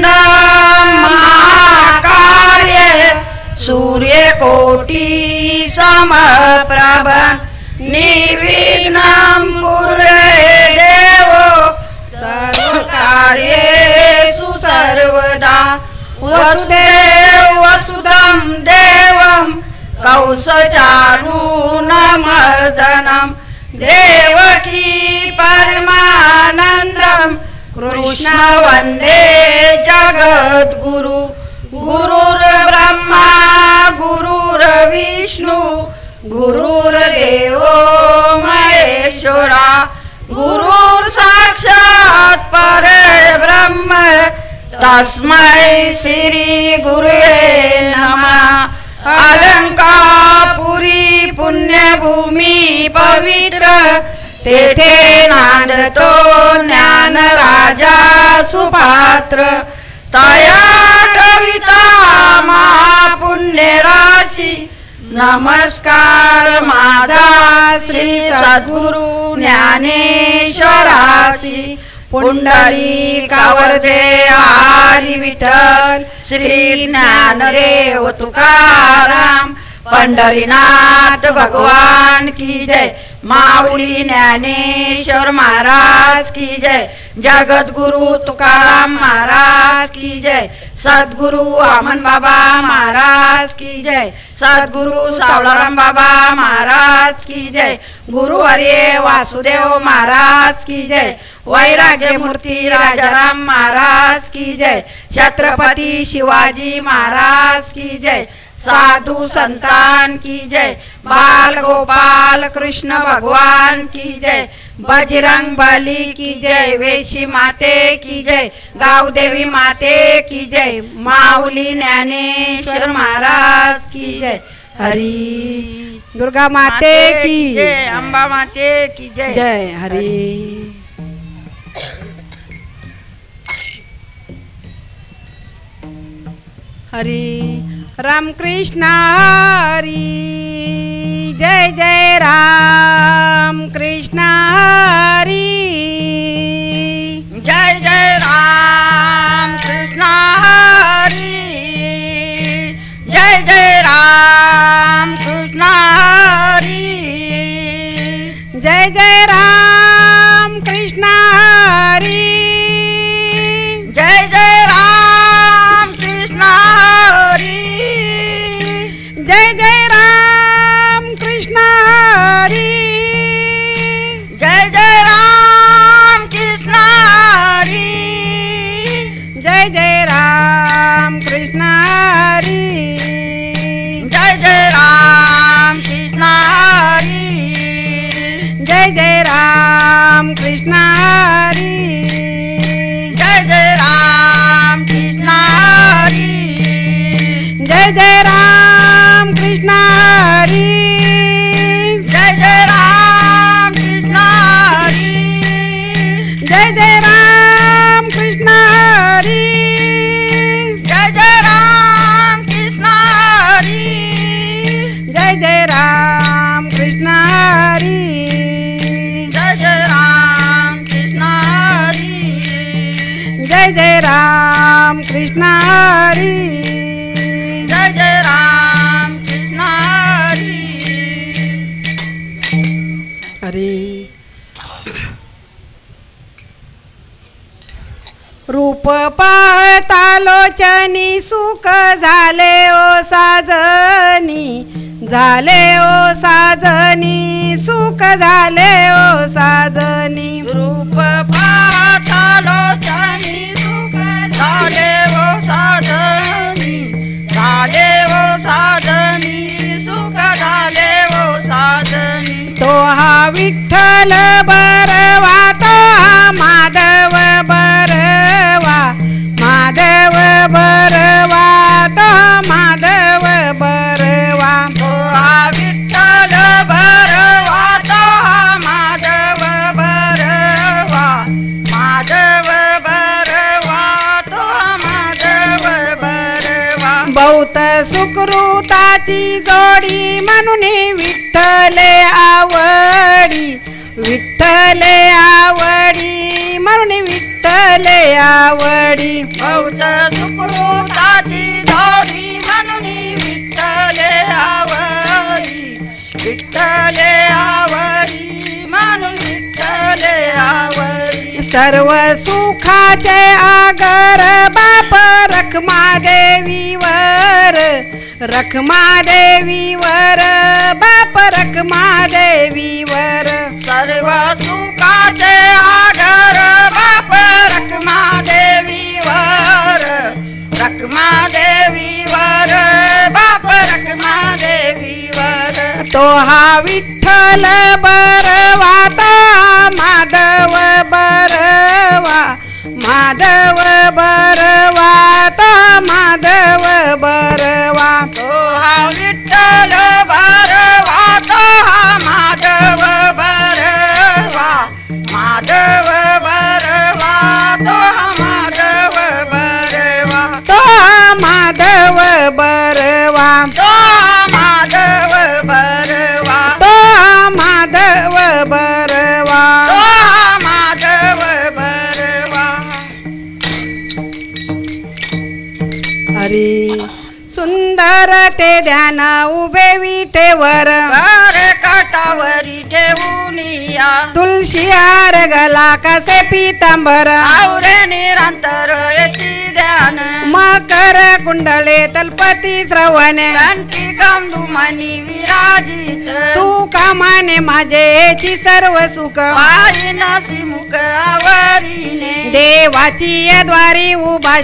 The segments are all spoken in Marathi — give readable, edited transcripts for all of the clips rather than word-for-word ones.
वक्रतुंड महाकार्य सूर्यकोटि समप्रभ निर्विघ्नं कुर्यात् देवो सर्वकार्येषु सर्वदा। वसुदेव वसुदं देवं कौसचारूणमर्दनं देवकी परमानन्दं कृष्ण वन्दे जगद्गुरु। गुरुर्ब्रह्मा गुरुर्विष्णु गुरुर्देवो महेश्वरा गुरुर्साक्षात् परब्रह्म तस्मै श्री गुरुवे नमः। अलंकापुरी पुण्यभूमी पवित्र तेथे नांदतो ज्ञान राजा सुपात्र। तया कविता महापुण्य राशी नमस्कार माझा श्री सद्गुरु ज्ञानेश्वरासी। पुंडलिकावरदे हरी विठ्ठल श्री ज्ञानदेव तुकाराम। पंढरीनाथ भगवान की जय। माऊली ज्ञानेश्वर महाराज की जय। जगद्गुरु तुकाराम महाराज की जय। सद्गुरु वामन बाबा महाराज की जय। सद्गुरु सावळाराम बाबा महाराज की जय। गुरुवर्य वासुदेव महाराज की जय। वैराग्य मूर्ती राजाराम महाराज की जय। छत्रपती शिवाजी महाराज की जय। साधु संतान की जय। बाल गोपाल कृष्ण भगवान की जय। बजरंग बली की जय। वेशी माते की जय। गावदेवी माते की जय। माऊली ज्ञानेश्वर महाराज की जय। हरी दुर्गा माते की जय। अंबा माते की जय। जय हरी। हरी राम कृष्ण हरी जय जय राम कृष्ण हरी जय जय राम कृष्ण हरी जय जय राम कृष्ण हरी जय जय राम कृष्ण हरी जय जय राम कृष्ण हरी जय जय राम कृष्ण हरी जय जय राम कृष्ण हरी जय जय राम कृष्ण हरी जय जय राम कृष्ण हरी जय जय राम कृष्ण हरी जय जय राम कृष्ण हरी जय जय राम कृष्ण हरी जय जय राम कृष्ण हरी जय जय राम कृष्ण हरी जय जय राम कृष्ण हरी जय जय राम कृष्ण हरी जय जय राम कृष्ण हरी जय जय राम कृष्ण हरी जय जय राम कृष्ण हरी। हरी रूप पाहता लोचनी सुख झाले ओ साधनी झाले ओ साधनी सुख झाले ओ साधनी। रूप पाहता लोचनी सुख झाले ओ साधनी झाले ओ साधनी सुख झाले ओ साधनी। तो हा विठ्ठल बरवा तो हा माधव बरवा माधव बरवा तो हा माधव बरवा। तो हा विठ्ठल बरवा तो हा माधव बरवा माधव बरवा तो हा माधव बरवा। बहुत सुकृताची जोडी म्हणून विठ्ठले आवडी विठ्ठले आवडी म्हणून विठ्ठले आवडी बहुत सुकृताची जोडी म्हणून विठ्ठले आवडी विठ्ठले आवडी म्हणून विठ्ठले आवडी सर्व सुखाचे आगर बाप रखमा देवीवर रखमा देवीवर बाप रखमा देवीवर सर्व सुखाचे आगर बाप रखमा देवीवर रखमा देवीवर बाप रखमा देवीवर तो हा विठ्ठल बरवा तो माधव बरवा माधव बरवा तो माधव बरवा तो हा विठ्ठल बरवा तो हा माधव बरवा माधव बरवा तो हा माधव बरवा तो माधव बरवा तो माधव बरवा तो माधव बरवा तो माधव बरवा हरी सुंदर ते ध्यान उभे विटेवर कर काटावरी ठेवून या तुळशी हार गला कसे पितांबर आवरे निरंतर येती ध्यान मकर कुंडले तलपती श्रवणे कंठी कमलुमणी विराजित तू कामाने माझे हेची सर्व सुख वारिनासी मुख आवरीने देवाची द्वारी उभा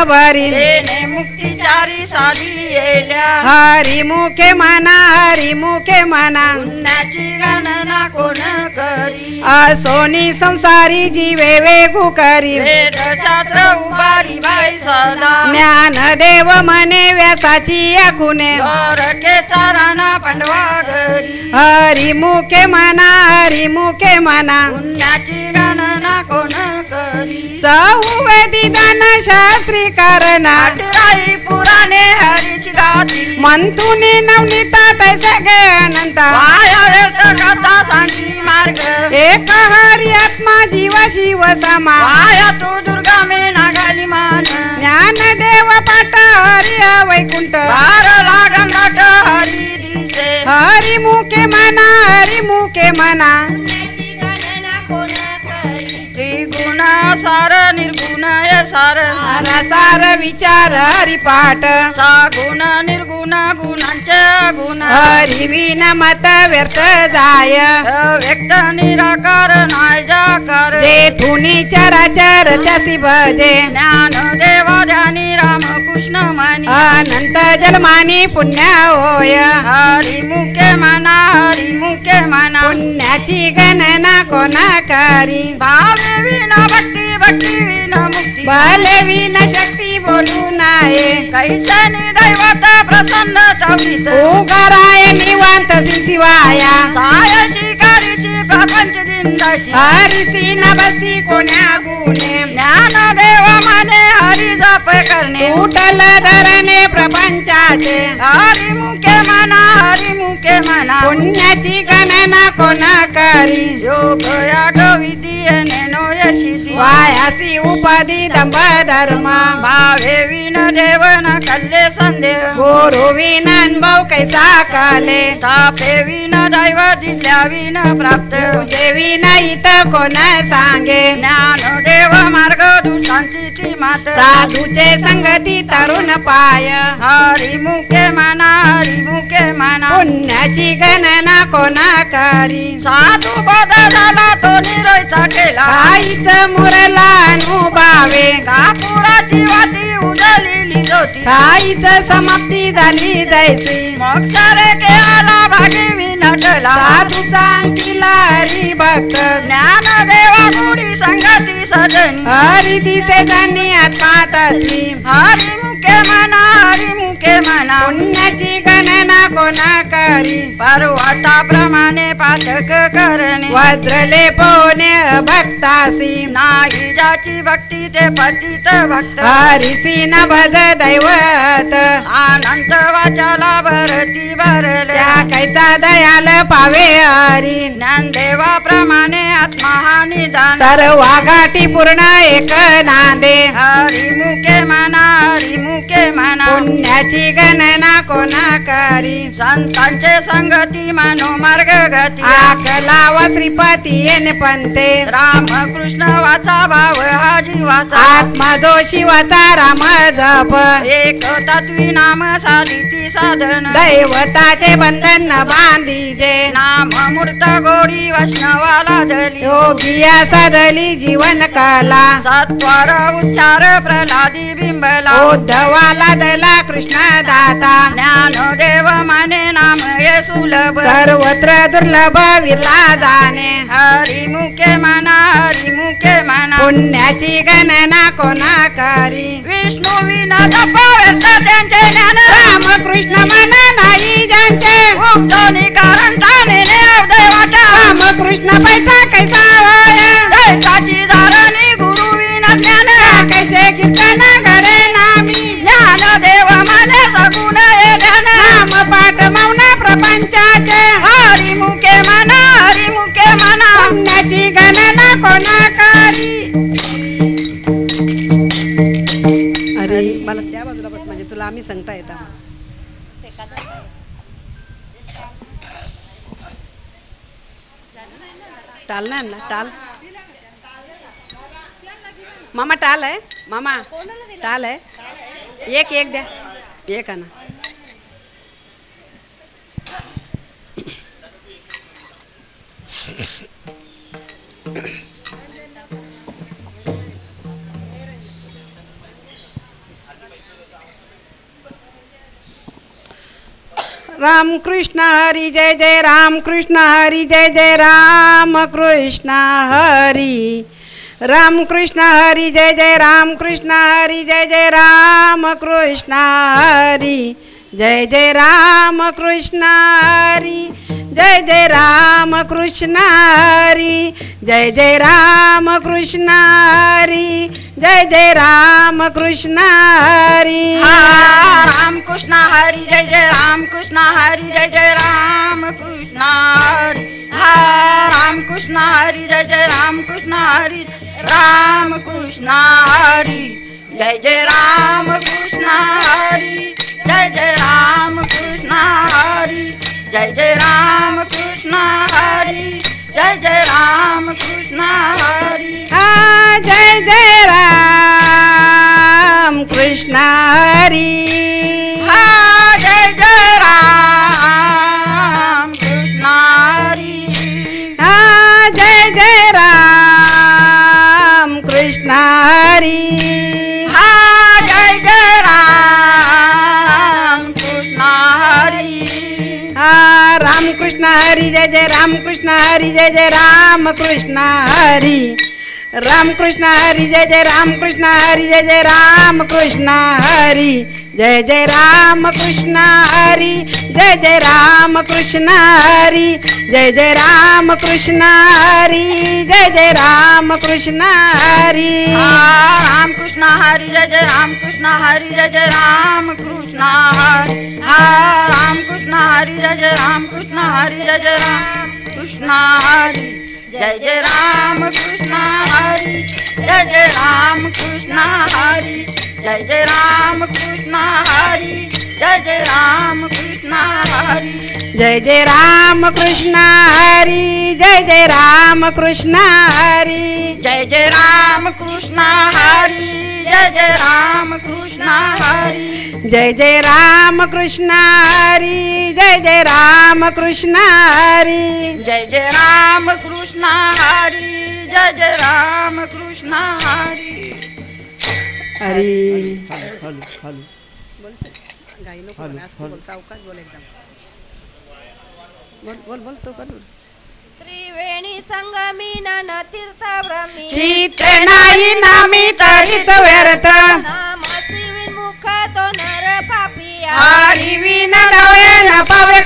भरी देणे मुक्तिचारी साधी येल्या हरी मुखे म्हणा हरी मुखे म्हणा पुण्याची गणना कोण करी असोनी संसारी जीवे वेगू करी वेदशास्त्र उभारी बाई सदा ज्ञान देव म्हणे व्यासाची आखुने के चारणा पांडवा घरी हरी मुखे म्हणा हरी मुखे म्हणा पुण्याची गणना कोण करी चौवेदी दान शास्त्री कारणा आठराई पुराणे हरीची गाती मंतुनी नवनीता तैसे गे अनंत वाया व्यर्थ कथा सांगी मार्ग एक हरी आत्मा जीव शिव समा वाया तू दुर्गा मे नागाली मान ज्ञान देव पाठ हरी वैकुंठ बार लागन घट हरी दिसे हरी मुखे म्हणा हरी मुखे म्हणा त्रिगुण सार निर्गुण हे सार सार विचार हरी पाठ सागुण निर्गुण गुणांचे गुण हरी विन मत व्यर्थ जाय व्यक्त निराकार नाय जाकार जे थुनी चराचर त्यासी भजे ज्ञान देवा ध्यानी राम कृष्ण मानी अनंत जन्मानी पुण्य होय हरी मुखे म्हणा हरी मुखे म्हणा पुण्याची गणना कोणा करी भावे विना भक्ती भक्ती विना मुक्ती भले विन शक्ती बोलू नाये कैसनी दैवत प्रसन्न चवित उगराय निवांत शिवाया सायची कारीची प्रपंच दिंदाशी हरिसी न बसी कोण्या गुणे ज्ञान देव माने हरी जप करणे उठल धरणे प्रपंचाचे हरी मुखे म्हणा हरी मुखे म्हणा पुण्याची गणना कोणा करी योग याग विधी नेनो यशिती वायासी उपाधी दंभ धर्म भावे विन देवन कल्ले संदेह गुरु विन अनुभव कैसा काले तापे विन दैव दिल्या विन प्राप्त तुझे विन इत कोण सांगे ज्ञान देव मार्ग दुष्टांची ती मात साधूचे संगती तरुण पाय हरी मुखे म्हणा हरी मुखे म्हणा पुण्याची गणना कोणा करी साधू बदला तो निरोईचा केला आईच मुरला अनुभवे कापुराची वाती उजळलेली ज्योती आईच समाप्ती झाली दैसी मग सारे केला भागी विनटला साधू सांगितला हरी भक्त ज्ञान देवा गुडी संगती सजनी हरी दिसे जाणी आत्मा तत्वी हरी मुखे म्हणा हरी मुखे म्हणा पुण्याची गणना कोणा करी पर्वताप्रमाणे पातक करणे वज्रले पोने भक्तासी नाही ज्याची भक्ती ते पतित भक्त हरिसी न भज दैवत अनंत वाचाला भरती भरले त्या कैसा दयाल पावे हरी ज्ञानदेवाप्रमाणे आत्मा हा निदान सर्व गाठी पूर्ण एक नांदे हरिमुखे म्हणा हरिमुखे म्हणा पुण्याची गणना कोणा करी संतांचे संगती मानो मार्ग गती आकला व श्रीपती येणे पंते रामकृष्ण वाचा भाव हा जीवाचा आत्मा जो शिवाचा राम जप एक तत्वी नाम साधिती साधन दैवताचे बंधन बांधीजे नाम मूर्त गोडी वैष्णवाला दली योगिया सदली जीवन कला सत्वर उच्चार प्रल्हादी बिंबला उद्धवाला दला कृष्ण दाता ज्ञानदेव माने नाम ये सुलभ सर्वत्र दुर्लभ विरला जाणे हरिमुखे म्हणा हरिमुखे म्हणा पुण्याची गणना कोणा करी विष्णू विना जप व्यर्थ त्यांचे ज्ञान रामकृष्ण म्हणा नाही ज्यांचे उक्तनी कारण ताने देवाच्या रामकृष्ण पैसा कैसा होय दैताची धारणी गुरु विना ज्ञान कैसे कीर्तन घरे नामी ज्ञान देव माने सगुण हे ध्यान नाम पाठ मौन प्रपंचाचे हरिमुखे म्हणा हरिमुखे म्हणा पुण्याची गणना कोणा करी अरे मला त्या बाजूला बस म्हणजे तुला आम्ही सांगता येतं टाल नाही आणला टाल मामा टाल आहे मामा टाल आहे एक एक द्या एक आणा राम कृष्ण हरी जय जय राम कृष्ण हरी जय जय राम कृष्ण हरी राम कृष्ण हरी जय जय राम कृष्ण हरी जय जय राम कृष्ण हरी जय जय राम कृष्ण हरी जय जय राम कृष्ण हरी जय जय राम कृष्ण हरी जय जय राम कृष्ण हरी राम कृष्ण हरी जय जय राम कृष्ण हरी जय जय राम कृष्ण हरी राम कृष्ण हरी जय जय राम कृष्ण हरी राम कृष्ण हरी जय जय राम कृष्ण हरी जय जय राम कृष्ण हरी जय जय राम कृष्ण हरी जय जय राम कृष्ण हरी जय जय राम कृष्ण हरी जय जय राम कृष्ण हरी जय जय राम कृष्ण हरी जय जय राम कृष्ण हरी राम कृष्ण हरी जय जय राम कृष्ण हरी जय जय राम कृष्ण हरी राम कृष्ण हरी जय जय राम कृष्ण हरी जय जय राम कृष्ण हरी जय जय राम कृष्ण हरी जय जय राम कृष्ण हरी जय जय राम कृष्ण हरी जय जय राम कृष्ण हरी राम कृष्ण हरी जय जय राम कृष्ण हरी जय जय राम कृष्ण हरी राम कृष्ण हरी जय जय राम कृष्ण हरी जय जय राम कृष्ण हरी जय जय राम कृष्ण हरी जय जय राम कृष्ण हरी जय जय राम कृष्ण हरी जय जय राम कृष्ण हरी जय जय राम कृष्ण हरी जय जय राम कृष्ण हरी जय जय राम कृष्ण हरी जय जय राम कृष्ण हरी जय जय राम कृष्ण हरी जय जय राम कृष्ण हरी जय जय राम कृष्ण हरी जय जय राम कृष्ण हरी हरी हॅलो हॅलो बोल गाई नको बोल सावकाश बोल एकदम बोल बोल बोल तो कर त्रिवेणी संगमी नन तीर्थ ब्रह्मी चित्ते नाही नामी तरीत व्यर्थ नाम शिविन मुख तो नर पापिया हरी विन नवे न पवे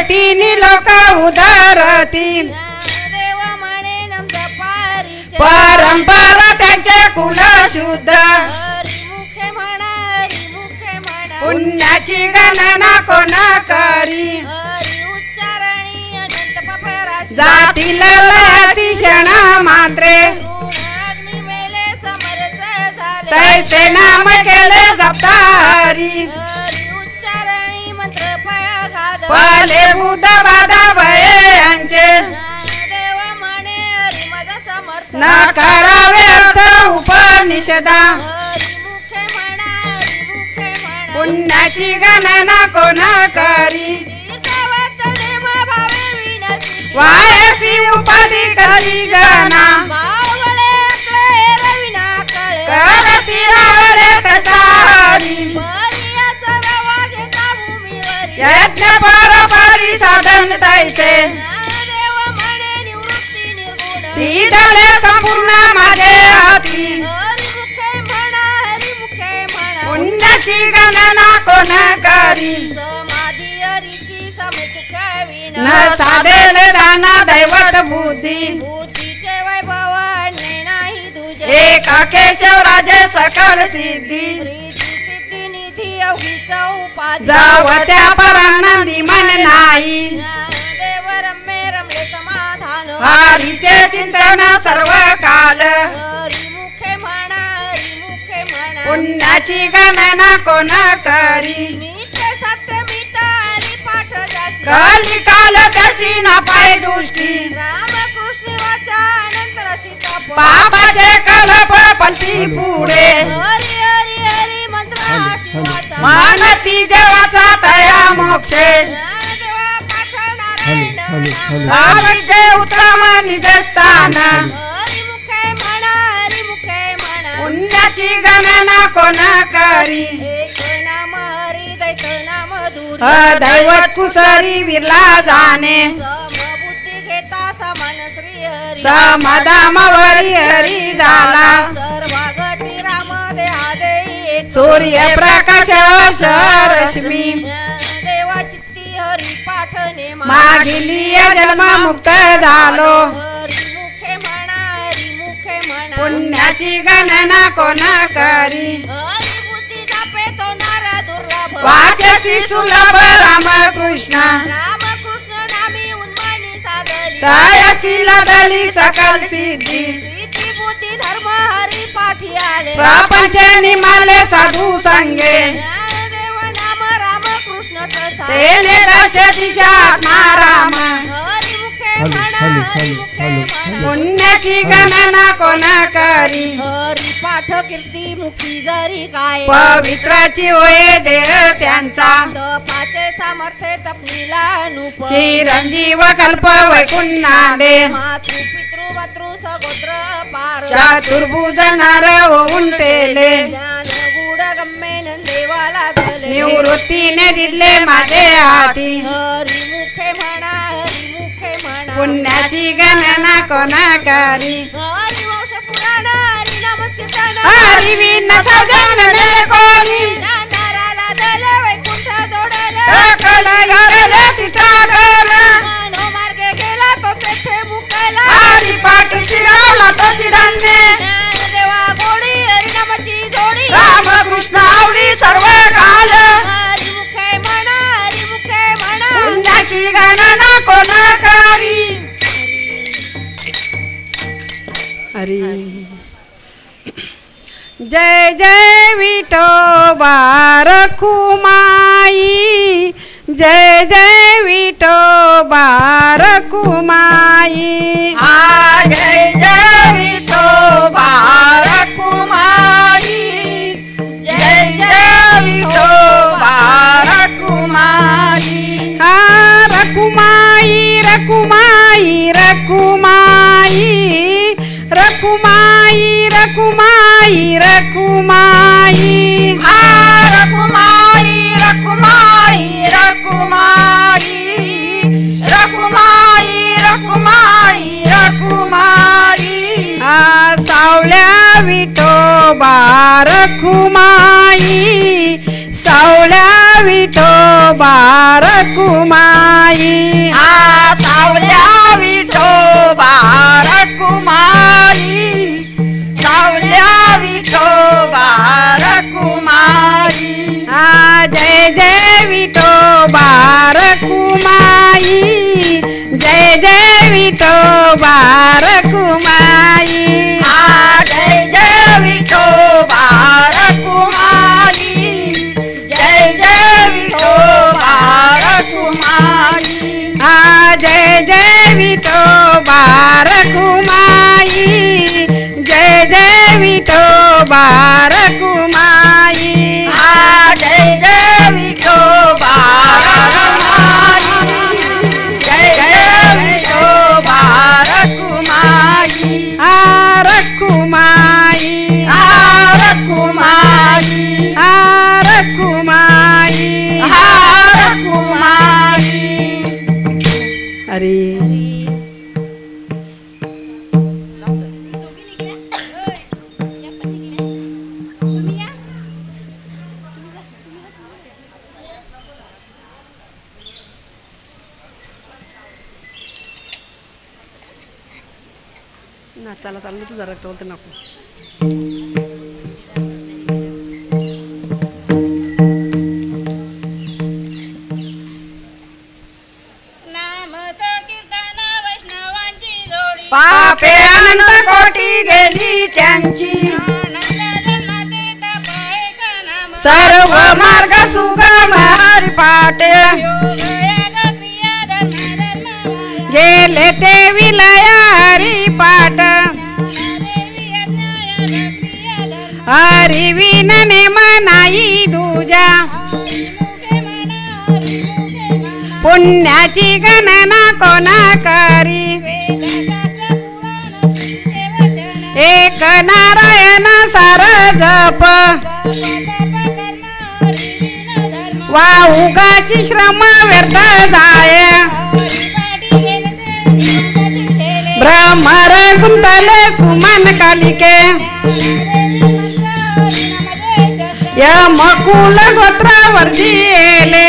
तिन्ही लोक उधरतील देव म्हणे नमद पारीचे परंपरा त्यांचे कुल शुद्ध हरी मुखे म्हणा हरी मुखे म्हणा पुण्याची गणना कोण करी हरी उच्चारणी अनंत पपराशी जातील लयाची क्षण मात्रे अग्नी मेले समरस झाले तैसे नाम केले जपता हरी हरी उच्चारणी मंत्र पयाघात पले बुद्ध बाधा भये यांचे देव म्हणे हरी मद समर्थ न करावे अर्थ उपनिषदा हरी मुखे म्हणा हरी मुखे म्हणा पुण्याची गणना कोण करी तीर्थवत नेम भावे विनसी वायसी उपाधी करी गणा मावळे अकळे रविना कळे करती आवले तचारी परियाचा रवा घेता भूमीवरी यज्ञ परोपरी साधन तैसे देव म्हणे निवृत्ती निर्गुण ती झाले संपूर्ण माझे हाती हरी मुखे म्हणा हरी मुखे म्हणा पुण्याची गणना कोण करी समाधी हरीची समसुख विना न साधेले दाना दैवत बुद्धी बुद्धीचे वैभव अन्य नाही तुझे एका केशव राजे सकल सिद्धी रिद्धी सिद्धी निधी अवघीच उपाधी जावत्या परानंदी मन नाही देव रम्ये रमले समाधान हरीचे चिंतन सर्व काल हरी मुखे म्हणा हरी मुखे म्हणा पुण्याची गणना कोण करी नित्य सत्य मित हरी पाठ जासी कली काल त्याची न पाय दृष्टी रामकृष्ण वाचा अनंत रसिक पापाचे कलप पलती पुढे हरी हरी हरी मंत्र हा शिवाचा मानती देवाचा तया मोक्षे देवा पाठ नारायण नाम. हरीचे उत्तम निधस्थान हरी मुखे म्हणा हरी मुखे म्हणा पुण्याची गणना कोण करी एक नाम हरी दैत नाम दूर दैवत कुसरी विरला जाणे समबुद्धी घेता समान श्री हरी समदामवरी हरी झाला सर्वागती राम देहा देई एक सूर्य प्रकाश रश्मी देवा चित्ती हरी पाठ नेमा मागिली जन्म मुक्त झालो हरी मुखे म्हणा हरी मुखे म्हणा पुण्याची गणना कोण करी हरी बुद्धी जापे तो नारा दुर्लभ वाचसी सुलभ रामकृष्ण रामकृष्ण नामी उन्मानी साधली तयसी लदली सकल सिद्धी सिद्धी बुद्धी धर्म हरी पाठी आले प्रपंच निमाले साधू संगे ज्ञानदेव नाम रामकृष्ण ठसा तेने दश दिशा राम हरी मुखे म्हणा हरी मुखे म्हणा पुण्याची गणना कोण करी हरी पाठ कीर्ती मुखी जरी काय पवित्राची होय देह त्यांचा तपाचे सामर्थ्य तपनीला अनुप चिरंजीव कल्प वैकुंठाले मातृ पितृ मातृ सगोत्र पार चतुर्भुज नर होऊन टेले ज्ञान गुड गम्मे नंदेवाला गले निवृत्तीने दिले माझे हाती हरी मुखे म्हणा हरी मुखे म्हणा पुण्याची गणना कोण करी हरी वंश पुराण हरी नमस्कीर्तन हरी विन सजनने कोणी नराला दले वैकुंठ जोडले सकल घरले तिचा घर मनोमार्गे गेला तो तेथे मुकला हरी पाठ शिरावला तो चिरंजे देवा गोडी हरी नामाची जोडी रामकृष्ण आवडी सर्व काल हरी मुखे म्हणा हरी मुखे म्हणा पुण्याची गणना कोण करी हरी जय जय विठोबा रखुमाई जय जय विठोबा रखुमाई हा जय जय विठोबा रखुमाई जय जय विठोबा रखुमाई हा रखुमाई रखुमाई रखुमाई रखुमाई रखुमाई रखुमाई हा रखुमाई रखुमाई रखुमाई रखुमाई रखुमाई रखुमाई हा सावल्या विठोबा रखुमाई सावल्या विठोबा रखुमाई रखुमाई जय जय विठोबा रखुमाई जय जय विठोबा रखुमाई जय जय विठोबा रखुमाई जय जय विठोबा रखुमाई जय जय विठोबा रखुमाई जय जय विठोबा रखुमाई रखुमाई रखुमाई रखुमाई रखुमाई अरे ना चला चाललं तू जरा बोलते नको नाम संकीर्तन वैष्णवांची जोडी पापे अनंत कोटी गेली त्यांची आनंद जन्माचे तप एक नाम सर्व मार्ग सुगम हरिपाठ योग योग क्रिया धर्म धर्म गेले ते विलया हरिपाठ देवी अज्ञाय क्रिया धर्म हरिविन नेम नाही दूजा मुखे म्हणा हरिमुखे म्हणा पुण्याची गणना कोणा करी वेदशास्त्र पुराण तुझे वचन एक नारायण सार जप वा उगाची श्रम व्यर्थ जाय भ्रमर गुंतले सुमन कालिके यमकुल गोत्रावरती येले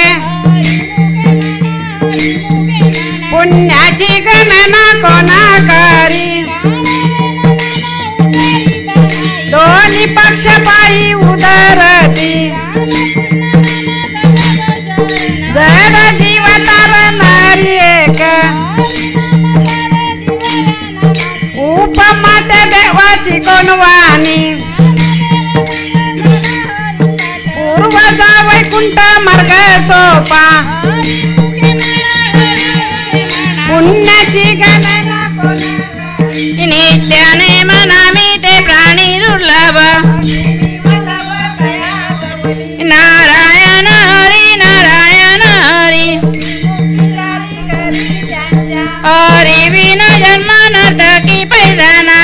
पुण्याची गणना कोणा करी दोन्ही पक्ष पायी उदरती जर जीव तारणारी एक उपमा त्या देवाची कोणवाणी पूर्वजा वैकुंठ मार्ग सोपा पुण्याची गणना नित्याने मनामी ते प्राणी दुर्लभ नारायण हरी नारायण हरी हरी विन जन्म नर्तकी पैजाना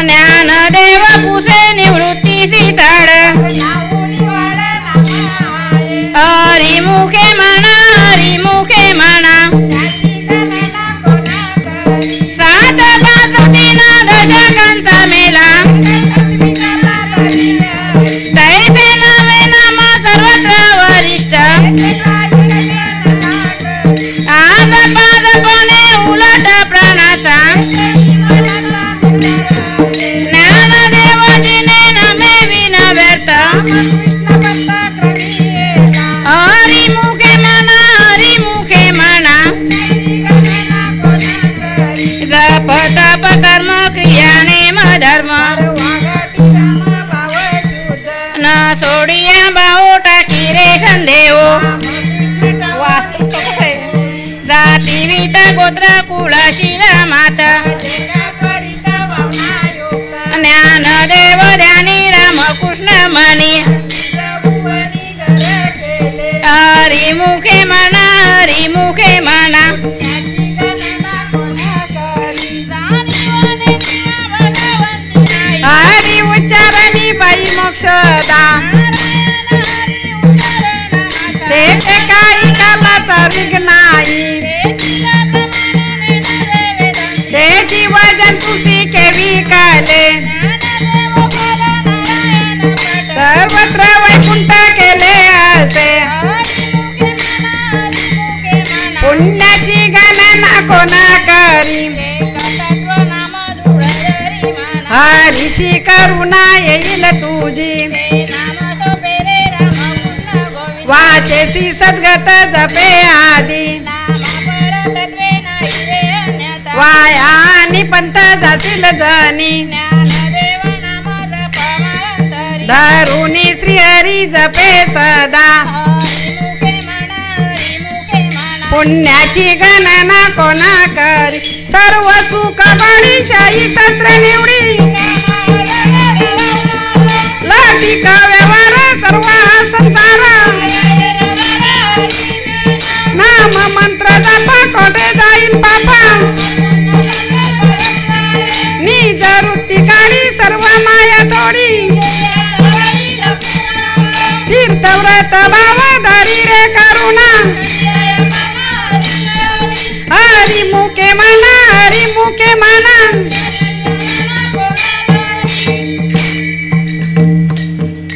ज्ञान देव पुसे निवृत्तीसी झाड हरी मुखे म्हणा हरी मुखे म्हणा सात पाच तीन दशकांचा मेला तैसे नवे नाम सर्वत्र वरिष्ठ आज पादपणे उलट प्राणाचा ज्ञानदेवजीने नमे विन व्यर्थ हरी मुखे म्हणा हरी मुखे म्हणा जप तप कर्म क्रिया नेम धर्म न सोडिया भाऊ टाकी रे संदेव जाती वित गोत्र कुळशील माता ज्ञान देव ध्यानी रामकृष्ण मनी हरी मुखे म्हणा हरी मुखे म्हणा हरी उच्चारणी बाई मोक्षदा ते काही कालाचा विघ्नाई ते जीव जंतुसी केवी काले सर्वत्र वैकुंठ केले असे पुण्याची गणना कोणा करी हरीशी करुणा येईल तुझी वाचेसी सद्गत जपे आदी वायानी पंत जातील जनी ज्ञानदेव नाम जपवंतरी धरुनी श्री हरी जपे सदा हरिमुखे म्हणा पुण्याची गणना कोणा करी सर्व सुख बळीशाही शस्त्र निवडी लौकिक व्यवहार सर्व संसार नाम मंत्र जपा कोठे जाईल पापा निज वृत्ती काढी सर्व माया तोडी तीर्थव्रत भाव धरी रे करुणा हरिमुखे म्हणा हरिमुखे म्हणा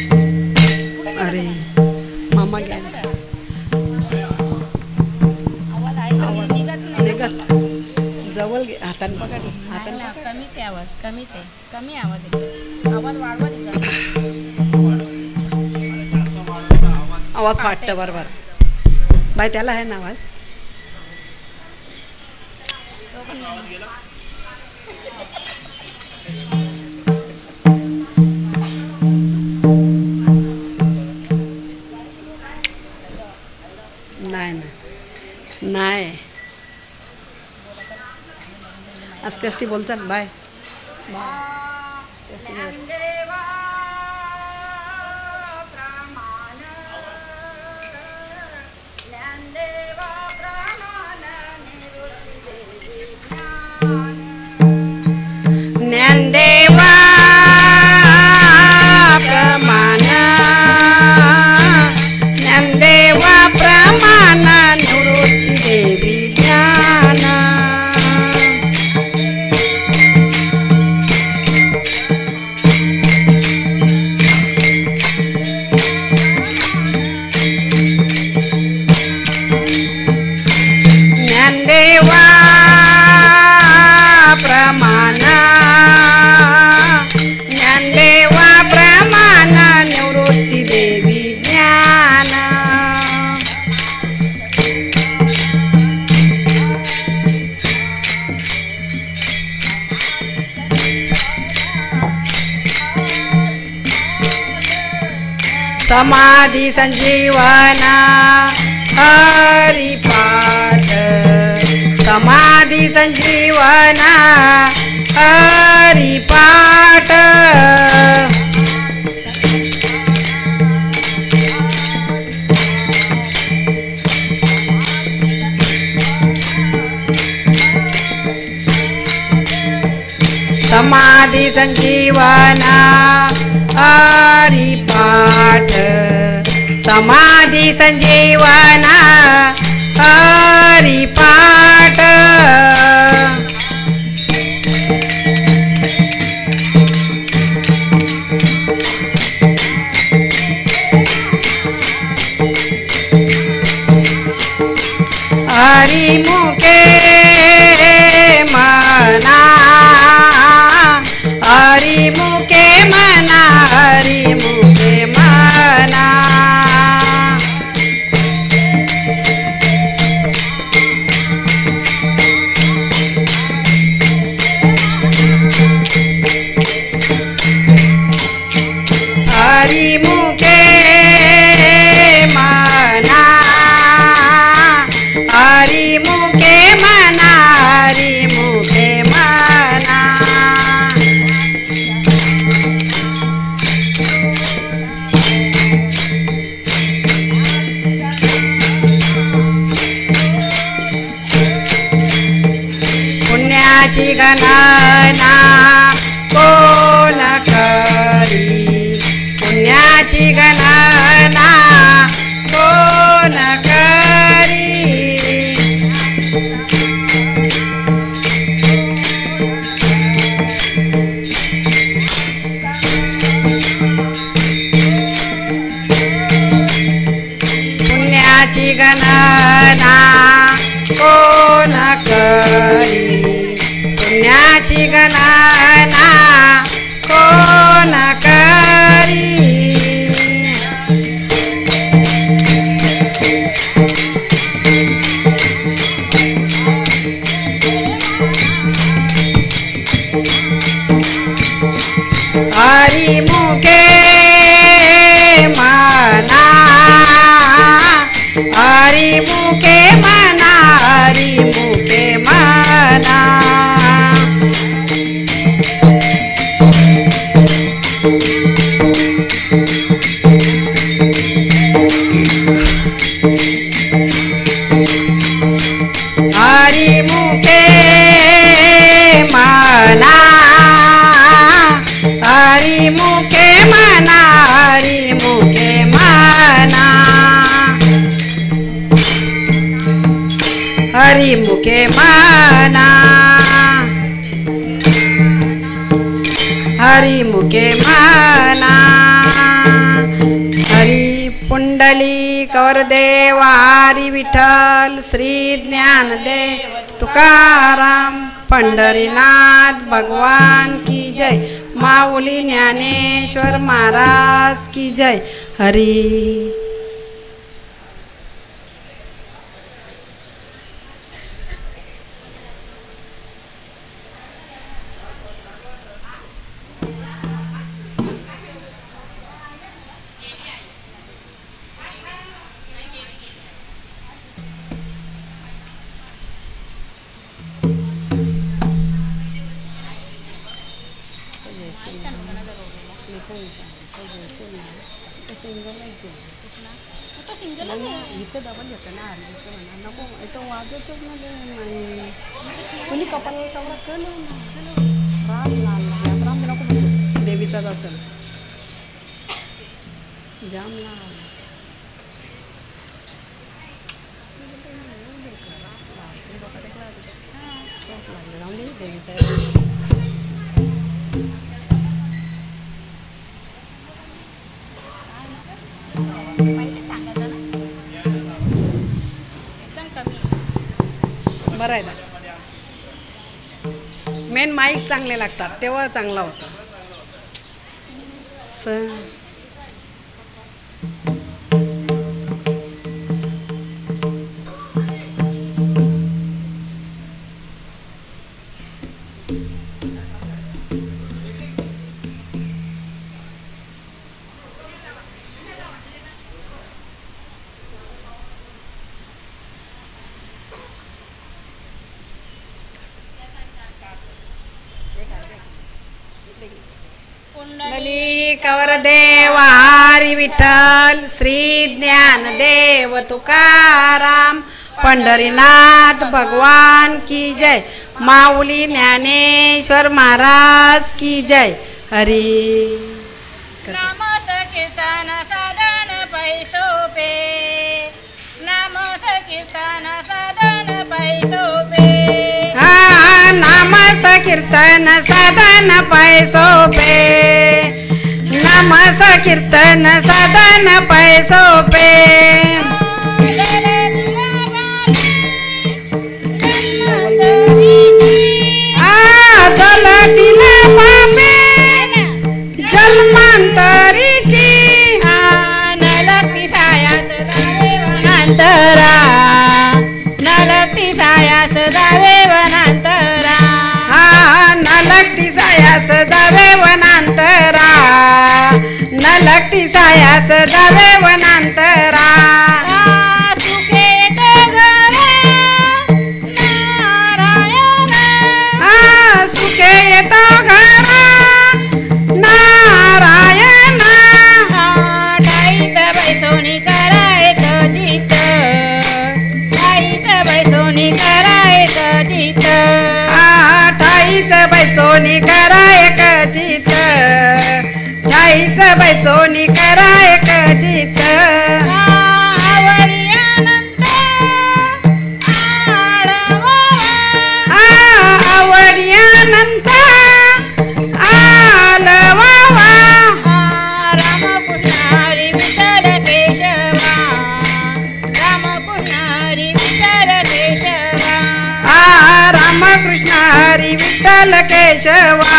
अरे मामा घ्या निघत जवळ घे हाताने पकड हाताने कमीच आहे आवाज कमीच आहे कमी आवाज आहे आवाज वाढवा आवाज फाटतं बरोबर बाय त्याला आहे ना आवाज नाही ना नाही असते असते बोलतात बाय ज्ञानदेवा प्रमाण ज्ञानदेवा प्रमाण निवृत्ती देवी ज्ञान ज्ञानदेवा प्रमाण ज्ञानदेवा प्रमाण निवृत्ती देवी ज्ञान समाधी संजीवना हरिपाठ समाधी संजीवना हरिपाठ समाधी संजीवना हरिपाठ समाधी संजीवना हरिपाठ हरिमुखे मना हरिमुखे मना हरिमुखे मना हरिमुखे मना हरिमुखे मना हरिमुखे मना पुण्याची गणना कोण करी पुण्याची गणना कोण करी पुण्याची गणना कोण करी पुण्याची गणना कोण करी मुखे मना हरी मुखे मना हरी मुखे मना हरी मुखे मना हरी मुखे मना हरी मुखे मना हरी मुखे मना हरी मुखे मना हरी पुंडलिक वरदेव हरी विठ्ठल श्री ज्ञानदेव तुकाराम पंढरीनाथ भगवान की जय माऊली ज्ञानेश्वर महाराज की जय हरी देवीचाच असेल जाम बरं आहे ना मेन माईक चांगले लागतात तेव्हा चांगला होता कवर देव हरी विठ्ठल श्री ज्ञानदेव तुकाराम पंढरीनाथ भगवान की जय माऊली ज्ञानेश्वर महाराज की जय हरी नाम कीर्तन साधन पैसो पे नाम कीर्तन साधन पैसो पे नाम कीर्तन साधन पैसो पे नाम कीर्तन साधन पैसो पे जलदिला पापे जन्मांतरीची नलक्ती सायास दावे वनांतरा नलक्ती सायास दावे वनांतरा नलक्ती सायास दावे वनांतरा नलक्ती सायास दावे वनांतरा सुखे तो घरा नारायण सुखे येतो घरा नारायण ठाईत बैसोनी करा एक जित ठाईत बैसोनी करा एक जित ठाईच बैसोनी करा एक जित ठाईच बैसोनी करा एक जित आवडी अनंत आळवा आवडी अनंत आलवा रामकृष्ण हरी विठ्ठल केशवा रामकृष्ण हरी विठ्ठल केशवा रामकृष्ण हरी विठ्ठल केशवा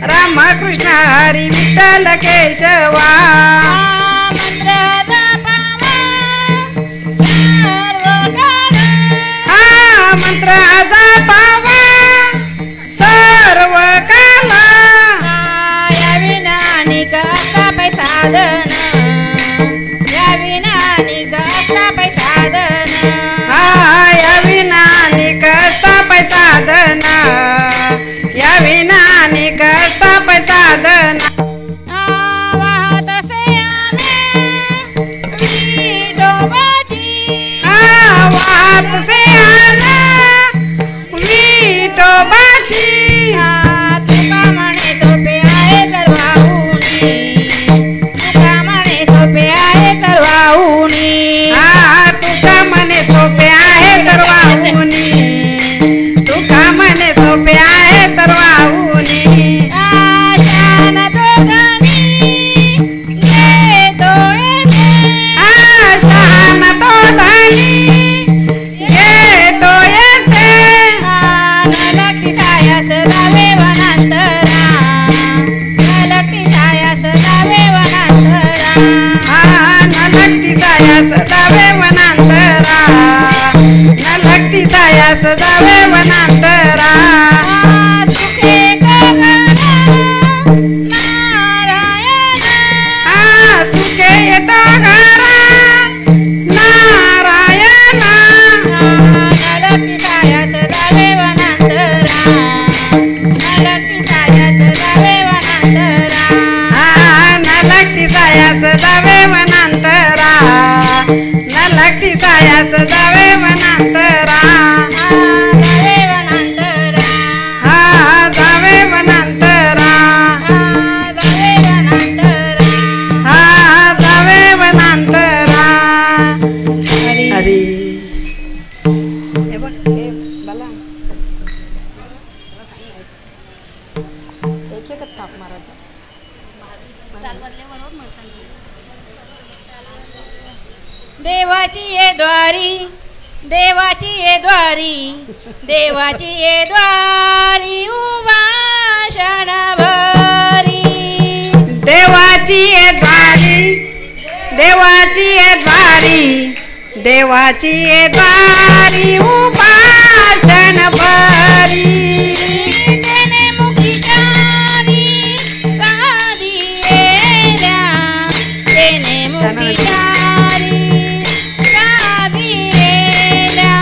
रामकृष्ण हरी विठ्ठल केशवा मंत्र जपावा सर्व काल या विना अनेक असता पै साधन या विना अनेक असता पै साधन या विना अनेक असता पै साधन या विना अनेक असता पै साधन वाहत सेयाने विठोबाची वाहत से आना विठोबाची तुका म्हणे सोपे आहे सर्वाहुनी तुका म्हणे सोपे आहे सर्वाहुनी तुका म्हणे सोपे आहे सर्वाहुनी तुका म्हणे सोपे आहे सर्वाहुनी शान दोघांनी घेतो येते शान तो धनी घेतो येते नलक्ती सायास जावे वनांतरा नलक्ती सायास जावे वनांतरा नलक्ती सायास जावे वनांतरा नलक्ती सायास जावे वनांतरा सुखे गगन नारायण सुखे येता घरा नारायण नलक्ती सायास जावे वनांतरा नलक्ती सायास जावे वनांतरा नलक्ती सायास जावे वनांतरा नलक्ती सायास जावे वनांतरा जावे वनांतरा जावे वनांतरा जावे वनांतरा जावे वनांतरा हरी हे बघ हे बाला एक एक थाप मारायचा देवाची ये द्वारी देवाची ये द्वारी देवाची ये द्वारी उभा क्षणभरी देवाची ये द्वारी देवाची ये द्वारी देवाची ये द्वारी उपासन भरी तेने मुक्तीचारी साधी येल्या तेने मुक्तीचारी साधी येल्या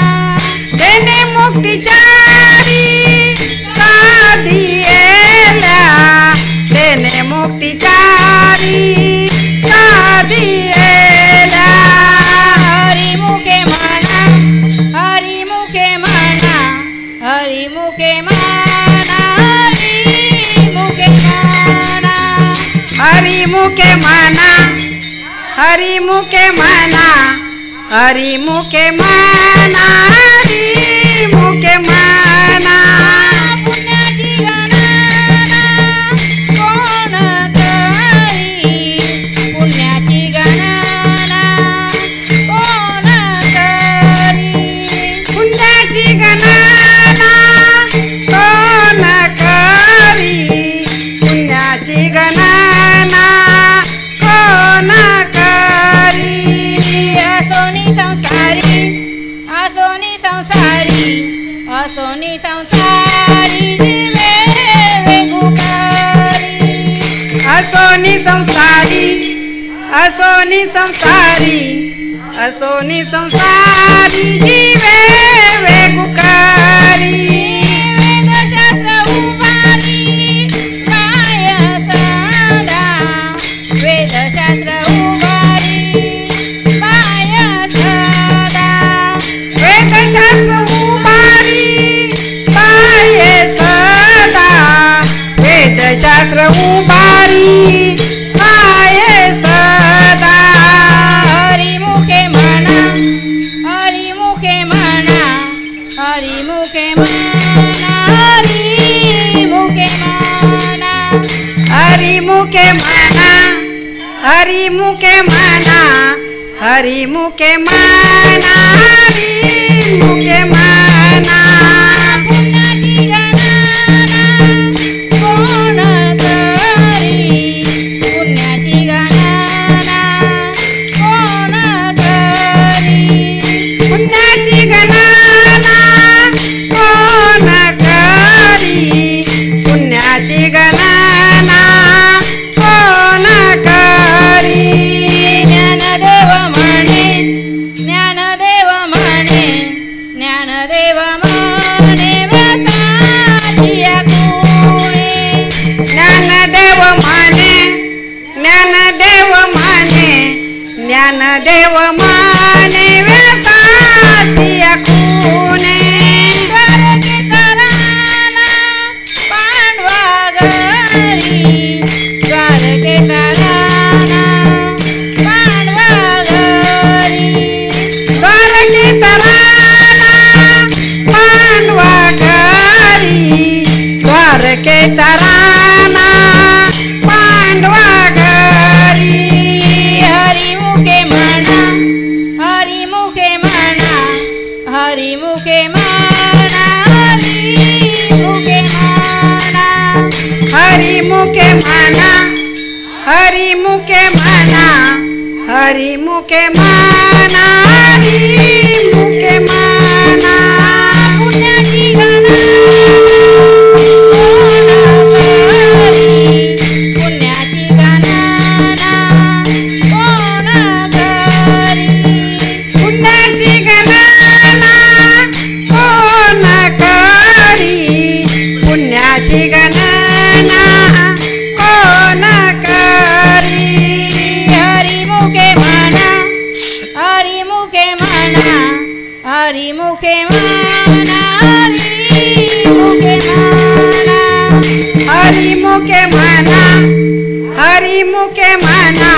देने मुक्तीचारी साधी येल्या देने मुक्तीचारी साधी येल्या हरिमुखे म्हणा हरिमुखे म्हणा हरिमुखे म्हणा हरिमुखे म्हणा हरिमुखे म्हणा हरिमुखे म्हणा हरिमुखे म्हणा हरिमुखे म्हणा पुण्याची गणना कोण करी पुण्याची गणना कोण करी पुण्याची गणना कोण करी पुण्याची गणना कोण करी असोनी संसारी असोनी संसारी असोनी संसारी जीवे वेगुकारी असोनी संसारी असोनी संसारी असोनी संसारी जीवे वेगुकारी वेदशास्त्र उभारी पाय सदा वेदशास्त्र उभारी पाय सदा वेदशास्त्र उभारी पाये सदा वेदशास्त्र उभारी पाये सदा हरिमुखे म्हणा हरिमुखे म्हणा हरिमुखे म्हणा हरिमुखे म्हणा हरिमुखे म्हणा हरिमुखे म्हणा हरिमुखे म्हणा हरिमुखे म्हणा पुण्याची गणना कोण करी पुण्याची गणना कोण करी पुण्याची गणना कोण करी पुण्याची गणना कोण ज्ञानदेव माने व्यासाची खूने द्वारकेचा राणा पांडवा घरी द्वारकेचा राणा पांडवा घरी द्वारकेचा राणा पांडवा घरी हरिमुखे म्हणा हरिमुखे म्हणा हरिमुखे म्हणा हरिमुखे म्हणा हरिमुखे म्हणा हरिमुखे म्हणा हरिमुखे म्हणा हरिमुखे म्हणा पुण्याची गणना पुण्याची गणना कोण करी पुण्याची गणना कोण करी पुण्याची गणना कोण करी हरिमुखे म्हणा हरिमुखे म्हणा हरिमुखे म्हणा हरिमुखे म्हणा हरिमुखे म्हणा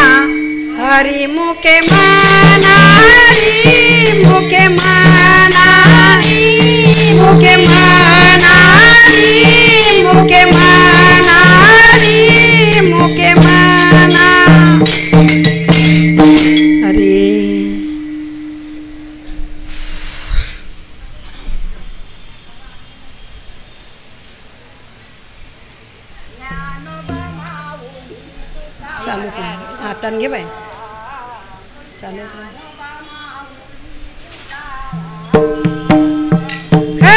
हरिमुखे म्हणा हरिमुखे म्हणा हरिमुखे म्हणा हरिमुखे म्हणा हरिमुखे म्हणा हरी चालू हातान घे बाय चालू हे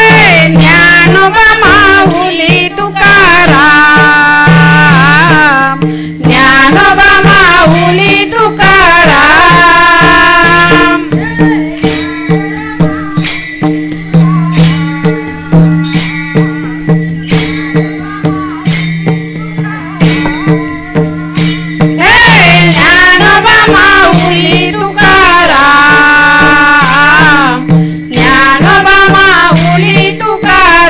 ज्ञानोबा माऊली तुकाराम ज्ञानोबा माऊली तुकाराम ज्ञानोबा माऊली तुकाराम ज्ञानोबा माऊली तुकाराम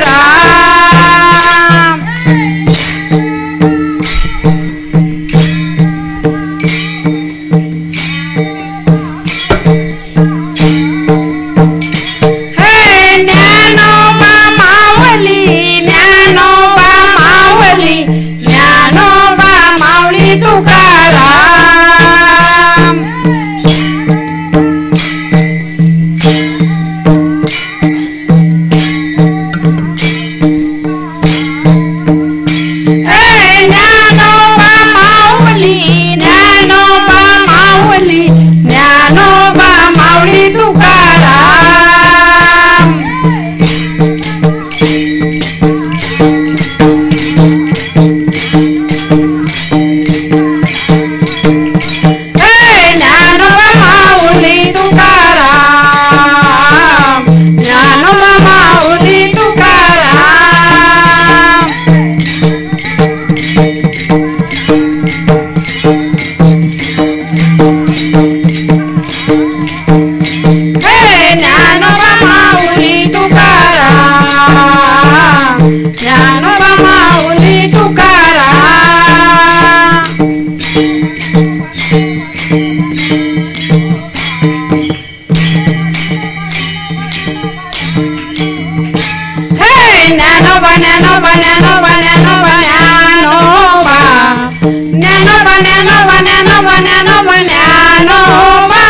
हे ज्ञानोबा माऊली ज्ञानोबा माऊली ज्ञानोबा माऊली तुकाराम हे ज्ञानोबा माऊली ज्ञानोबा माऊली ज्ञानोबा माऊली तुकाराम हे ज्ञानोबा माऊली तुकाराम ज्ञानोबा माऊली तुकाराम हे ज्ञानोबा माऊली तुकाराम ज्ञानोबा माऊली तुकाराम हे ज्ञानोबा ज्ञानोबा ज्ञानोबा ज्ञानोबा ज्ञानोबा ज्ञानोबा ज्ञानोबा ज्ञानोबा ज्ञानोबा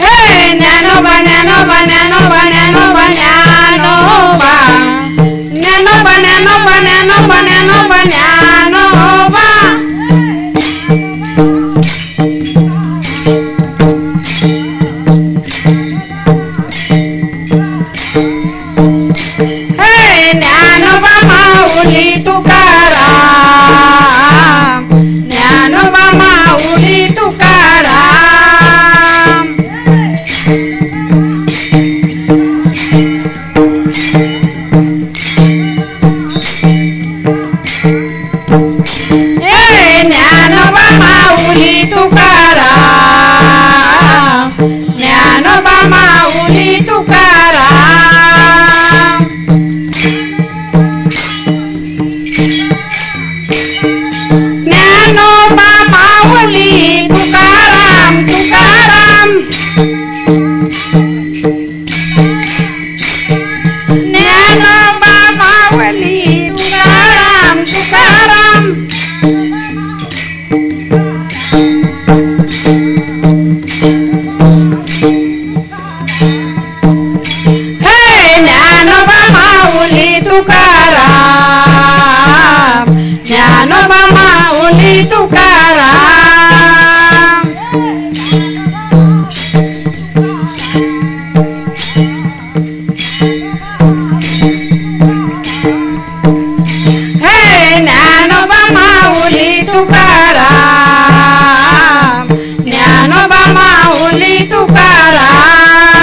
हे ज्ञानोबा ज्ञानोबा ज्ञानोबा ज्ञानोबा ज्ञानोबा ज्ञानोबा ज्ञानोबा ज्ञानोबा ज्ञानोबा ज्ञानोबा हे ज्ञानोबा माऊली तुकाराम ज्ञानोबा माऊली तुकाराम तुकाराम ज्ञानोबा माऊली तुकाराम हे ज्ञानोबा माऊली तुकाराम ज्ञानोबा माऊली तुकाराम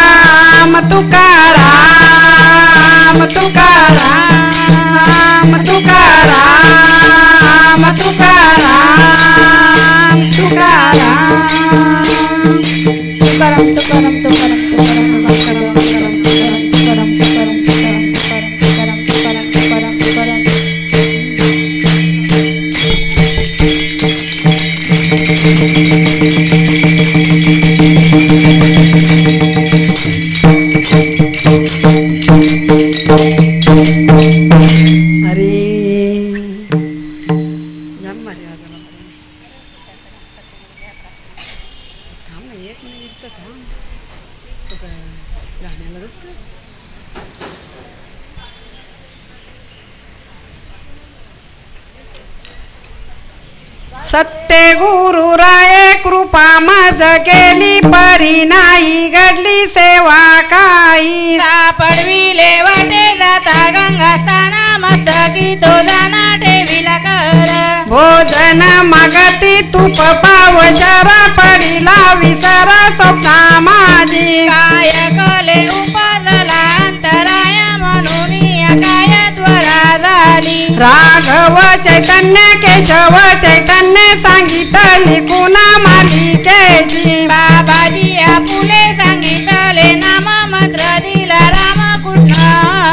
तुकाराम तुकाराम तुकाराम तुकाराम अरे जाम भारी वाजला थांब ना एक मिनिट तर थांब तो काय गाण्याला बघतो सत्य गुरु राय कृपा मज केली परी नाही घडली सेवा काही सापडविले वाटे जाता गंगा स्नाना मस्तकी तो जाना ठेविला कर भोजन मागती तूप पावशर पडिला विसर स्वप्ना माझी काय कले उपजला अंतराय म्हणून काय द्वारा झाली राघव चैतन्य केशव चैतन्य सांगितली कुणा मालिकेची बाबाजी आपुले सांगितले नाम मंत्र दिला रामकृष्ण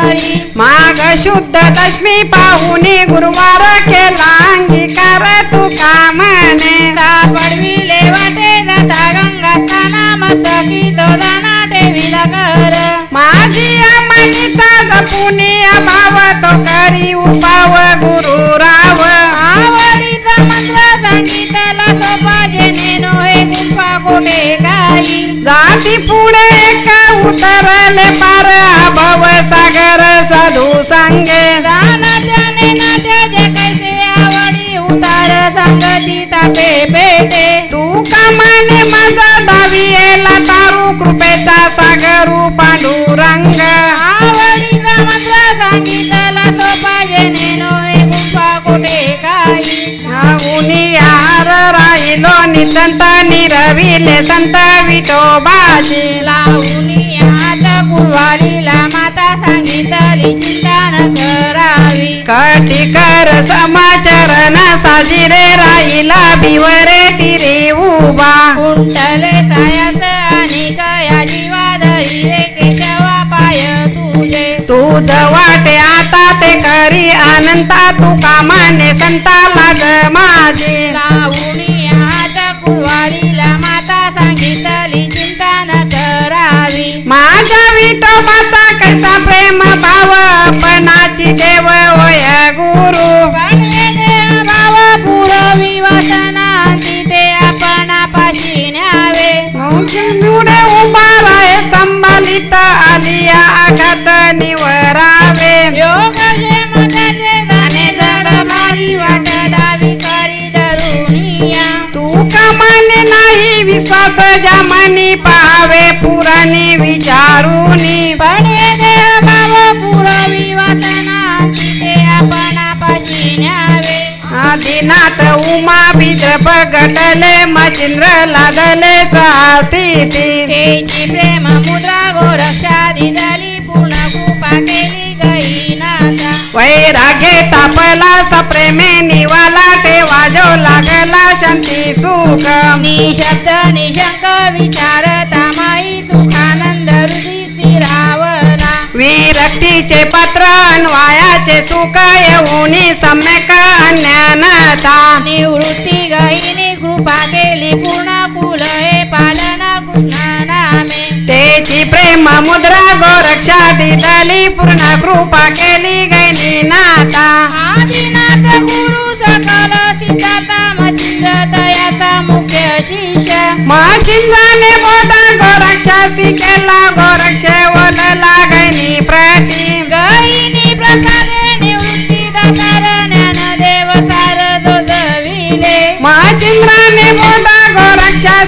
हरी माघ शुद्ध दशमी पाहुणी गुरुवार केला अंगीकार तू कामने सापडविले वाटे जाता गंगा स्नाना मस्तकी तो जाना ठेविला कर माझी अमानिता जपुनी भाव तो करी उपाव गुरु राव आवडीचा मंत्र सांगितला सोपा जेनेनो हे गुंफा कोठे काही जाती पुढे एक उतरले पार भव सागर साधू सांगे जाना जाने ना त्याचे कैसे आवडी उतार संगती तापे पेटे तू कामाने माझा दावियेला तारू कृपेचा सागरू पांडुरंग आवडीचा मंत्र सांगितला सोपा जेनेनो हे गुंफा कोठे काही उनी हार राहिलो निसंत निरविले संत विठोबाजी लावूनी हात कुरवालीला माता सांगितली चिंता न करावी कटिकर समाचरण साजिरे राहिला बिवरे तिरी उभा कुंटले सायास आणि कया जीवाधरी रे केशवा पाय तुझे तुझ वाटे आता ते करी अनंता तू कामाने संताला ग माझी लावूनी हात कुरवालीला माता सांगितली चिंता न करावी माझ्या विठोबाचा कैसा प्रेम भाव आपणाची देव होय गुरु पण हे देह भाव पुरवी वासना तिथे आपणापाशी न्यावे मुळे उभा राहे संभालित आलिया आघात निवरावे योग जे मनाचे जाणे जड भारी वाट डावी करी धरुनिया तू कामाने नाही विश्वास ज्या मनी पाहावे पुराणी विचारुनी पण हे देह भाव पुरवी वासना तिथे आपणापाशी न्यावे आदिनाथ उमा बीज बगटले मचिंद्र लादले साथीती तेची प्रेम मुद्रा गोरक्षा दिली पूर्ण कृपा केली गईनाथा वैराग्य तापला सप्रेमे निवाला ठेवा जो लागला शांती सुख निशब्द निशंक विचारता माई सुखानंद हृदय स्थिरावला विरक्तीचे पत्र अन्वयाचे सुख येऊनी सम्यक अज्ञानता निवृत्ती गईनी कृपा केली पूर्ण फुल हे पालन कृष्ण नामे तेची प्रेम मुद्रा गोरक्षा दिदली पूर्ण कृपा केली गैनी नाता आदिनाथ गुरु सकल सिद्धाता मचिंद्र दयाचा मुख्य शिष्य मचिंद्राने बोधा गोरक्षा शिकेला गोरक्षे वलला गैनी प्रति गईनी प्रसादे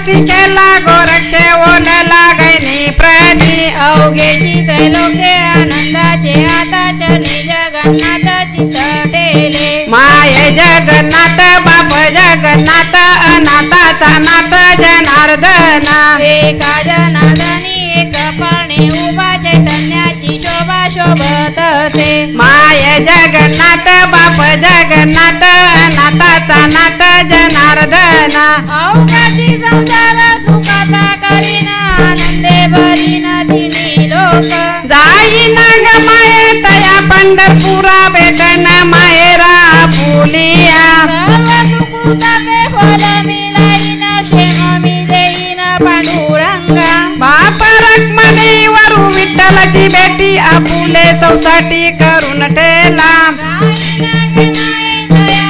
कशी केला गोरक्ष ओलला गैनी प्रती अवघेची त्रैलोक्य आनंदाचे आताच्या जगन्नाथ चित्त ठेले माये जगन्नाथ बाप जगन्नाथ अनाथाचा नाथ जनार्दना एका जनार्दनी एक पाणी उभा चैतन्याची शोभा शोभत असे माये जगन्नाथ बाप जगन्नाथ अनाथाचा नाथ जनार्दना अवघाची संसार सुखाचा करीन आनंदे भरीन तिन्ही लोक जाईन ग माये तया पंढरपुरा भेटन माहेरा फुलिया सर्व सुकृताचे फल मिळाईन क्षेम मी देईन पांडुरंगा बाप रखमनी वरू विठ्ठलाची बेटी आपुले सौसाठी करून ठेला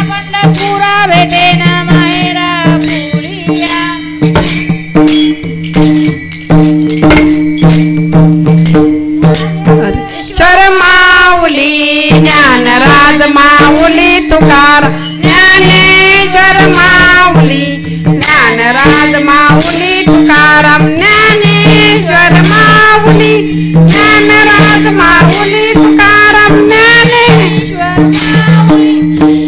पंढरपुरा भेटेन माहेरा फुलिया शर्माऊली ज्ञानराज माऊली तुकार ज्ञानेश्वर माऊली ज्ञानराज माऊली तुकाराम ज्ञानेश्वर माऊली ज्ञानराज माऊली तुकाराम ज्ञानेश्वर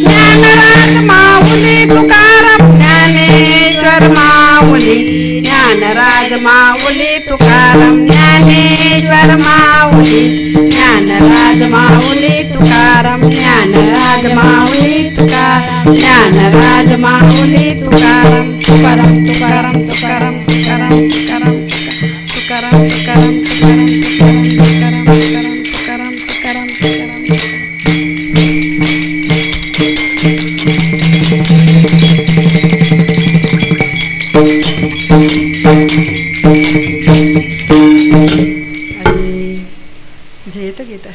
ज्ञानराज माऊली तुकाराम ज्ञानेश्वर माऊली ज्ञानराज माऊली तुकाराम ज्ञानेश्वर माऊली ज्ञानराज माऊली तुकाराम ज्ञानराज माऊली तुकाराम ज्ञानराज माऊली तुकाराम तुकाराम तुकाराम तुकाराम तुकाराम तुकाराम तुकाराम तुकाराम तुकाराम तुकाराम तुकाराम तुकाराम येतं घेतं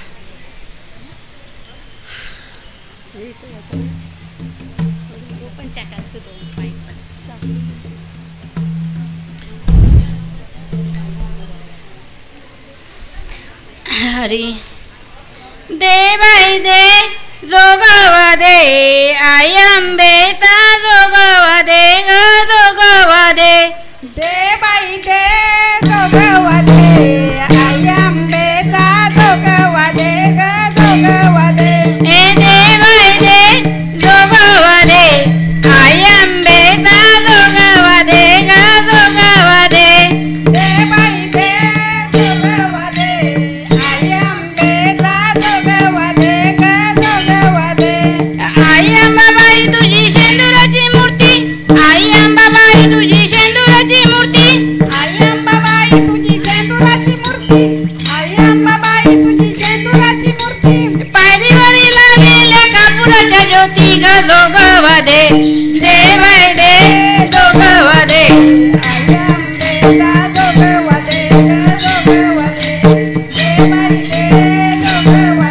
हरी दे बाई दे जोगव दे आई अंबेचा जोगव दे ग जोगव दे दे बाई दे जोगव दे आई आंबेचा जोगव दे ग जोगव दे ए दे बाई दे जोगव दे आई अंबेचा जोगव दे ग जोगव दे दे बाई दे जोगव दे आई आंबेचा जोगव दे ग जोगव दे आई अंबाबाई तुझी शेंदुराची मूर्ती आई अंबाबाई तुझी शेंदुराची मूर्ती आई अंबाबाई तुझी शेंदुराची मूर्ती आई अंबाबाई तुझी शेंदुराची मूर्ती पायरीवरी लागलेल्या कापुराच्या ज्योती ग जोगव दे दे बाई दे जोगव दे आई आंबेचा जोगव दे ग जोगव दे दे बाई दे जोगव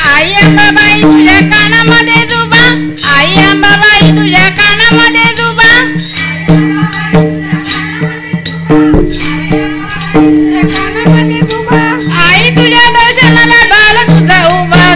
आई अंबाबाई तुझ्या कानामध्ये जुबा आई अंबाबाई तुझ्या कानामध्ये जुबा आई तुझ्या दर्शनाला बाल तुझा उभा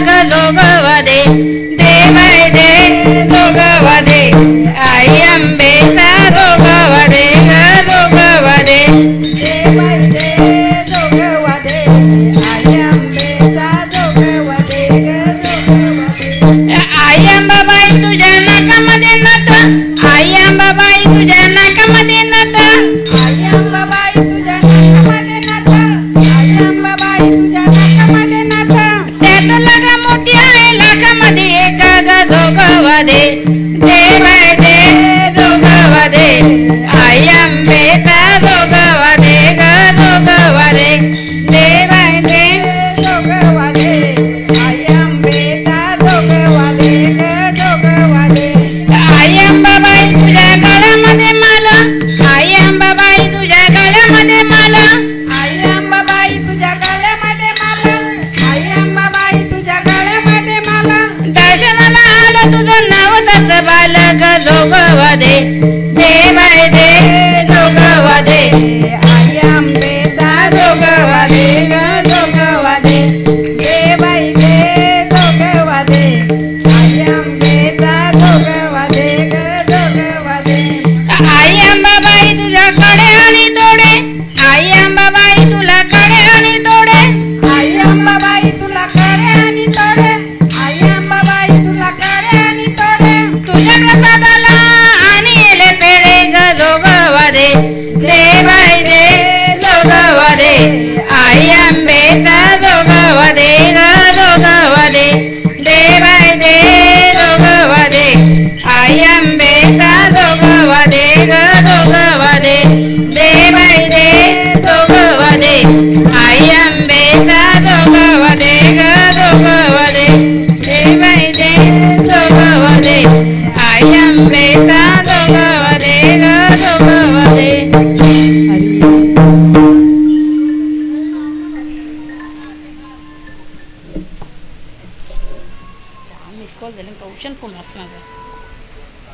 भूषण पुनस माझा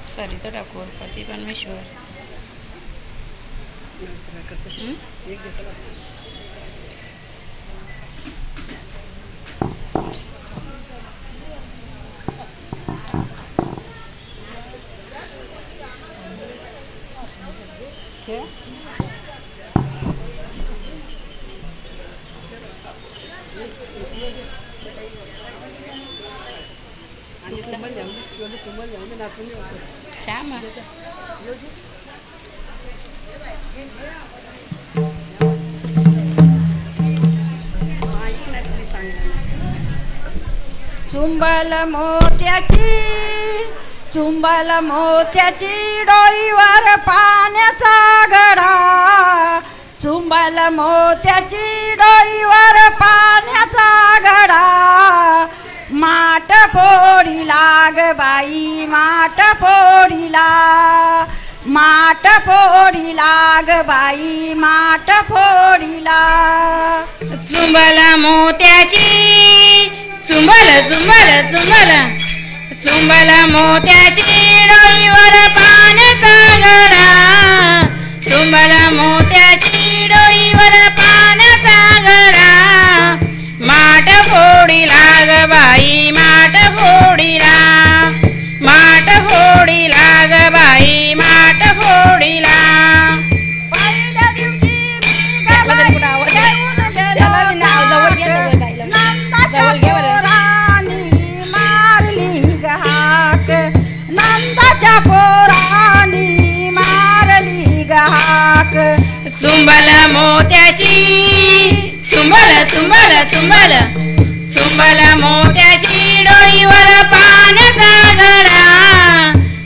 सरिता ठाकूर पती परमेश्वर छान चुंबल मोत्याची डोईवर पाण्याचा घडा चुंबल मोत्याची डोईवर पाण्याचा घडा माठ फोडी लाग बाई माठ फोडीला माठ फोडी लाग बाई माठ फोडीला चुंबल मोत्याची चुंबल चुंबल चुंबल चुंबल मोत्याची डोईवर पाण्याचा घडा चुंबल मोत्याची डोईवर पाण्याचा घडा माठ फोडी लाग बाई माठ फोडीला माठ फोडी लाग बाई माठ फोडीला पहिल्या दिवशी नंदाच्या पोरानी मारली गहाक चुंबल मोत्याची चुंबल चुंबल चुंबल चुंबल मोत्याची डोईवर पाण्याचा घडा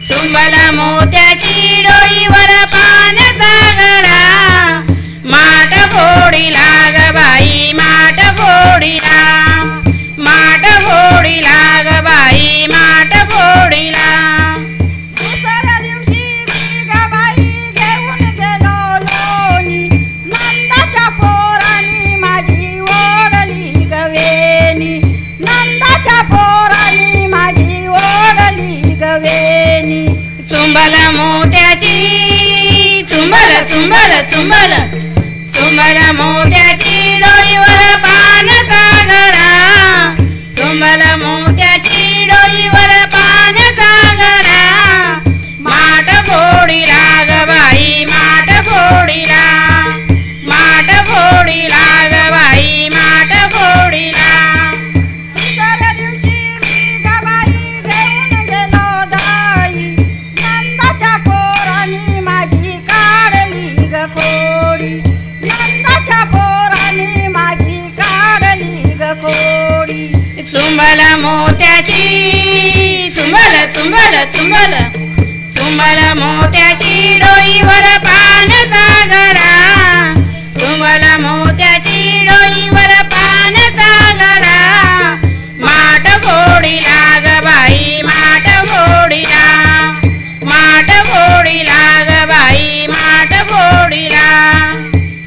चुंबल मोत्याची डोईवर पाण्याचा घडा माठ फोडी लाग बाई माठ फोडीला माठ फोडी लाग बाई माठ फोडीला दुसऱ्या दिवशी बाई घेऊन गेलो लोणी नंदाच्या पोरानी माझी ओढली गवेनी नंदाच्या पोरानी माझी ओढली गवेनी चुंबल मोत्याची चुंबल चुंबल चुंबल चुंबल मोत्याची डोईवर पाण्याचा घडा चुंबल मोत्याची डोईवर पाण्याचा घडा माठ फोडी लाग बाई माठ फोडीला माठ फोडी लाग बाई माठ फोडीला दुसऱ्या दिवशी बाई घेऊन गेलो दाई नंदाच्या पोरानी माझी काढली ग खोडी नंदाच्या पोरानी माझी काढली ग खोडी चुंबल मोत्याची चुंबल चुंबल चुंबल चुंबल मोत्याची डोईवर पाण्याचा घडा चुंबल मोत्याची डोईवर पाण्याचा घडा माठ फोडी लाग बाई माठ फोडीला माठ फोडी लाग बाई माठ फोडीला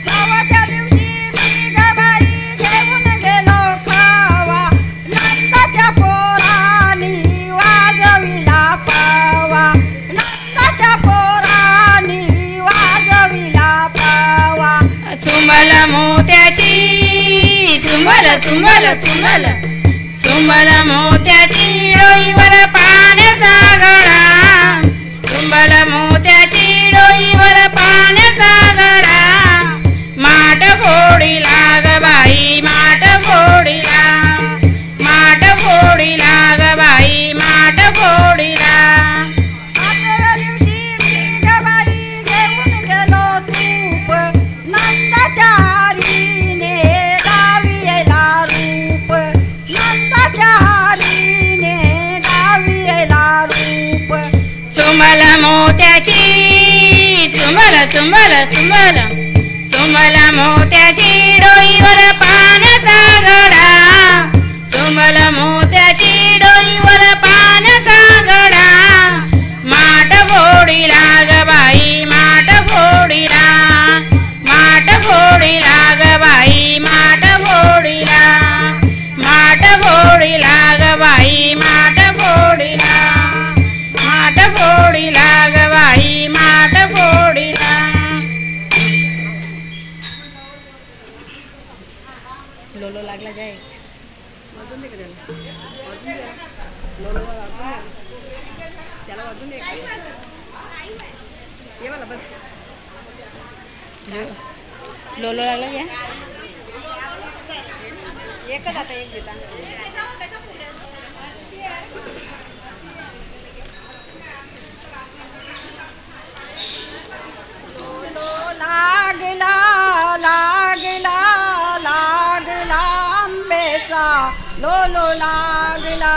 चौथ्या दिवशी बाई घेऊन गेलो खावा नंदाच्या पोरानी वाजविला पावा नंदाच्या पोरानी वाजविला पावा चुंबल मोत्याची चुंबल चुंबल चुंबल चुंबल मोत्याची डोईवर पाण्याचा घडा चुंबल मोत्याची डोईवर पाण्याचा घडा माठ फोडी लाग बाई माठ फोडीला माठ फोडी लाग बाई माठ फोडीला आठव्या दिवशी बाई घेऊन गेलो तूप नंदाच्या हरीने गावियला रूप नंदाच्या हरीने गावियला रूप चुंबल मोत्याची चुंबल चुंबल चुंबल चुंबल मोत्याची डोईवर पाण्याचा घडा चुंबल मोत्याची डोईवर पाण्याचा घडा माठ फोडी लाग बाई माठ फोडीला माठ फोडी लाग बाई माठ फोडीला माठ फोडी लाग बाई माठ फोडीला लोलो लागला जाय वाजून दे का त्याला लोलोला वाजून दे. त्याला वाजून दे ये मला बस लोलो लागला घ्या एकच आता एक देता लागला लागला लागला आंब्याचा लोलो लागला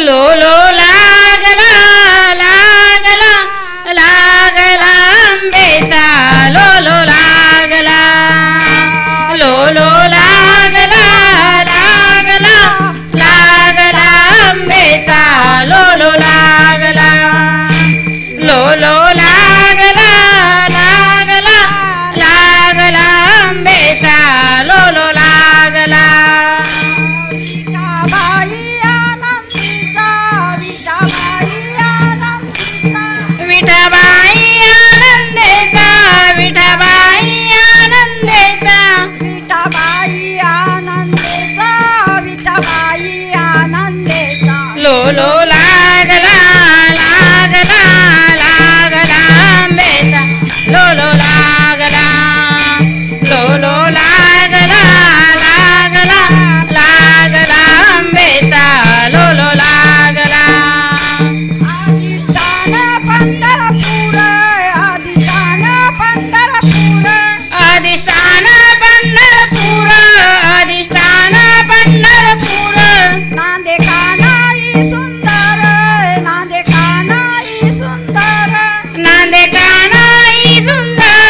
लोलो लागला लागला लागला आंबेचा लोलो लागला लोलो लागला लागला लागला आंबेचा लोलो लागला लोलो लागला लागला लागला आंबेचा लोलो लागला विठाबाई आनंदीचा विठाबाई आनंदेचा विठाबाई आनंदेचा विठाबाई आनंदेचा लोलो लागला लागला लागला आंबेचा लोलो लागला लोलो लागला लागला लागला आंबेचा लोलो लागला अधिष्ठान पंढरपूर अधिष्ठान पंढरपूर नांदे कानाई सुंदर नांदे कानाई सुंदर नांदे कानाई सुंदर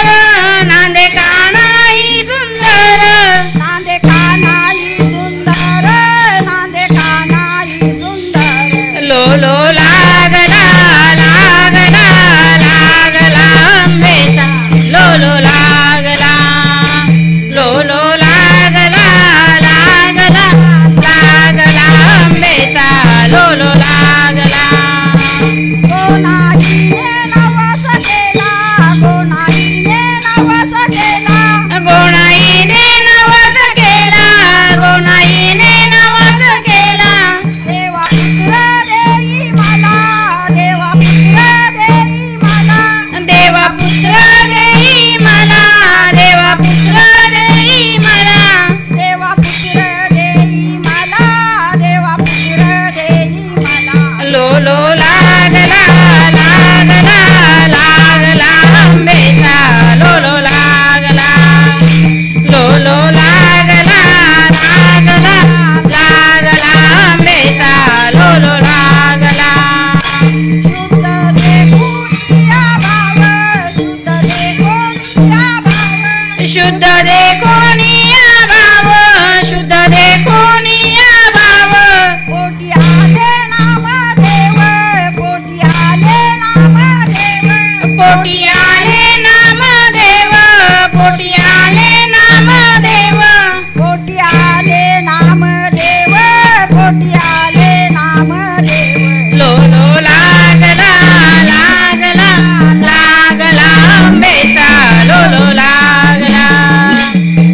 नांदे कानाई सुंदर नांदे कानाई सुंदर नांदे कानाई सुंदर लोलो लागला लागला लागला आंबेचा लोलो लागला लोलो लागला लागला लागला आंबेचा लोलो लागला गोनाईने नवस केला गोनाईने नवस केला गोणाईने नवस केला गोणाईने नवस केला देवा पुत्र देई मला देवा पुत्र देई मला देवा पुत्र देई मला देवा पुत्र देई मला देवा पुत्र देई मला देवा पुत्र देई मला लोलो लागला लागला लागला आंबेचा लोलो लागला लोलो लागला लागला लागला आंबेचा लोलो लागला शुद्ध देखुनिया भाव शुद्ध देखुनिया भाव शुद्ध देखोनिया भाव पोटी आले नामदेव पोटी आले नामदेव पोटी आले नामदेव पोटी आले नामदेव पोटी आले नामदेव पोटी आले नामदेव लोलो लागला लागला लागला आंबेचा लोलो लागला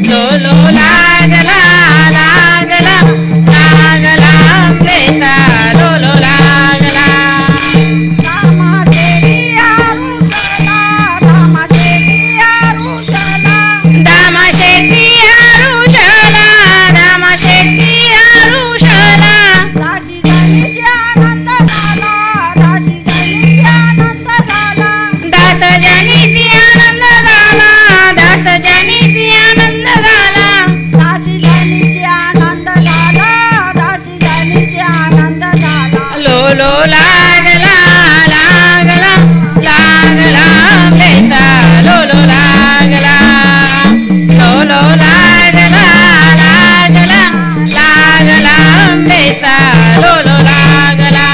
लोलो लागला लागला लागला आंबेचा लोलो लागला रामादेवी आरुसला रामादेवी आरुसला दामा शेट्टी आरुषला दामा शेट्टी आरुषला दासी जनीची आनंद झाला दासी जनीची आनंद झाला दास जनीसी आनंद झाला दास जनीसी आनंद झाला दासी जनीची आनंद झाला दासी जनीची आनंद झाला लोलो लागला लागला लागला आंबेचा लोलो लागला लोलो लागला लागला लागला आंबेचा लोलो लागला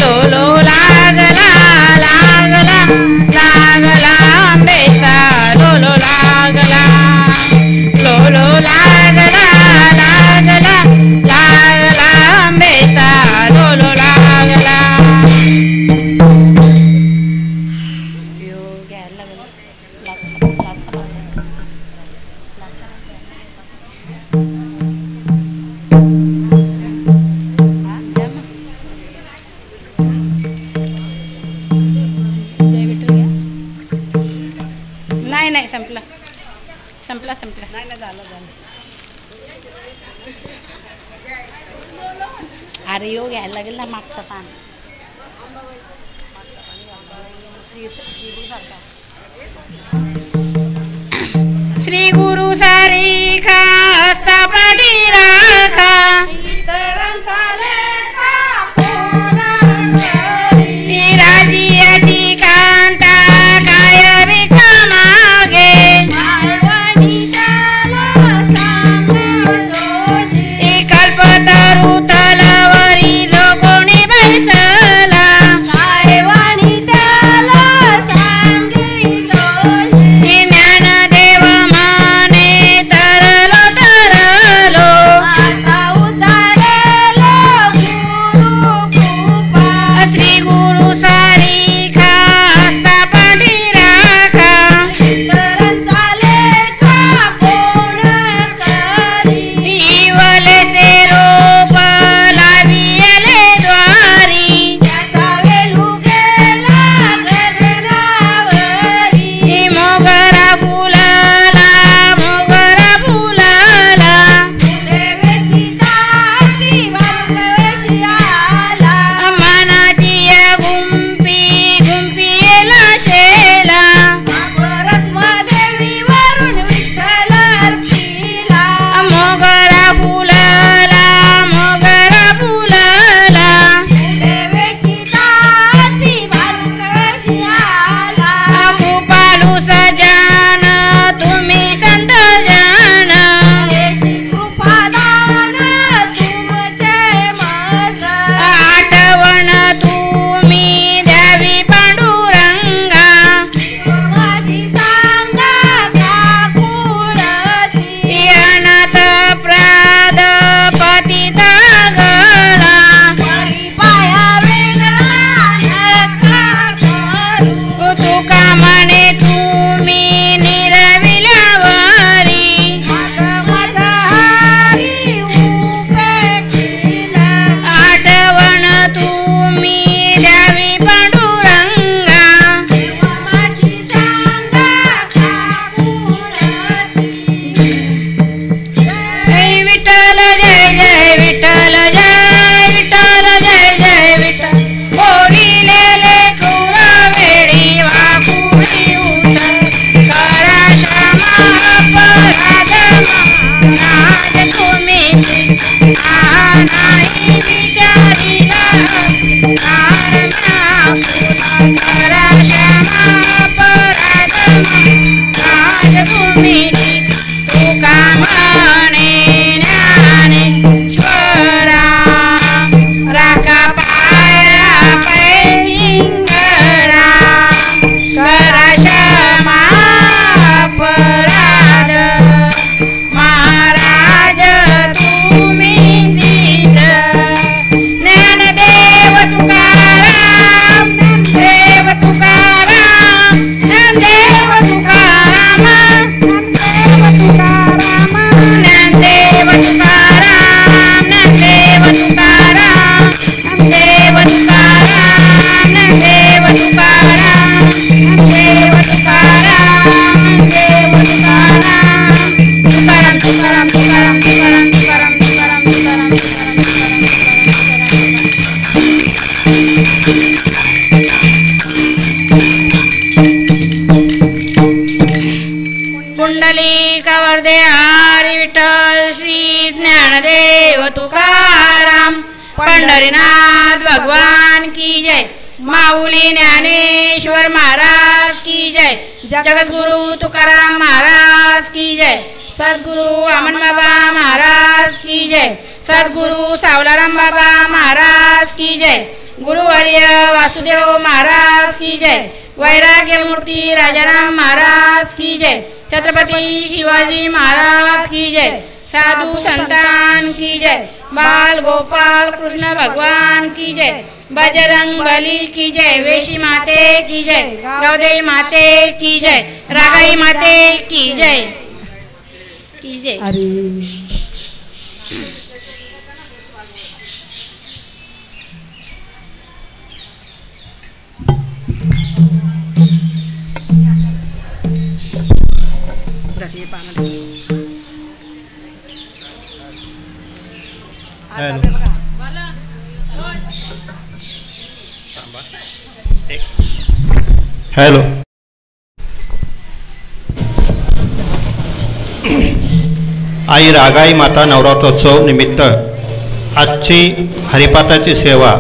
लोलो लागला लागला लागला आंबेचा लोलो लागला लोलो लागला लागला लागला आंबेचा लोलो लागला नाही नाही संपला संपला संपला नाही नाही झालं झालं. अरे यो घ्यायला लागेल ना मागचं पान. श्री गुरु सारी खा हस्ता पाठी राखा राजियाची कांता काय विका मागे कल्पतरू तलावरी जो कोणी बैसला ज्ञानदेव माने तरलो तरलो श्री गुरु सारी खा हस्ता पाठी राखा इवले से रोप लावियले द्वारी मोगरा फुलाला मोगरा फुलाला मनाची या गुंपी गुंपीला शेला मोगरा फुलाला मोगरा फुलाला कृपालू सजान तुम्ही संत जान आठवण तुम्ही द्यावी पांडुरंगा अनाथ प्राद पतिता गळा तुका म्हणे तुम्ही निरविल्यावरी आठवण तुम्ही द्यावी पांडुरंगा जय विठ्ठल जय जय विठ्ठल जय विठ्ठल जय जय विठ्ठल बोलिलेले क्रूर वेळी वाकुळी उठल करा क्षमा अपराध महाराज तुम्ही नाही विचारिला करा क्षमा अपराध महाराज तुम्ही तुका म्हणे ज्ञानेश्वरा राखा पाया पैंगिंगरा करा क्षमा अपराध महाराज तुम्ही सिद्ध ज्ञानदेव तुकाराम देव तुकाराम ज्ञानदेव तुकाराम ज्ञानदेव तुकाराम ज्ञानदेव तुकाराम ज्ञानदेव तुकाराम ज्ञानदेव तुकाराम ज्ञानदेव तुकाराम ज्ञानदेव तुकाराम तुकाराम तुकाराम तुकाराम तुकाराम तुकाराम तुकाराम पुंडलिक वरदे हरी विठ्ठल श्री ज्ञानदेव तुकाराम पंढरीनाथ भगवान की जय माऊली ज्ञानेश्वर महाराज की जय जगद्गुरु तुकाराम महाराज की जय सद्गुरु वामन बाबा महाराज की जय सद्गुरु सावलाराम बाबा महाराज की जय गुरुवर्य वासुदेव महाराज की जय वैराग्य मूर्ती राजाराम महाराज की जय छत्रपती शिवाजी महाराज की जय साधु संतान की जय बाल गोपाल कृष्ण भगवान की जय बजरंग बली की जय वेशी माते की जय गौदेवी माते की जय रागाई माते की जय अरे हॅलो. आई रागाई माता नवरात्रोत्सव निमित्त आजची हरिपाठाची सेवा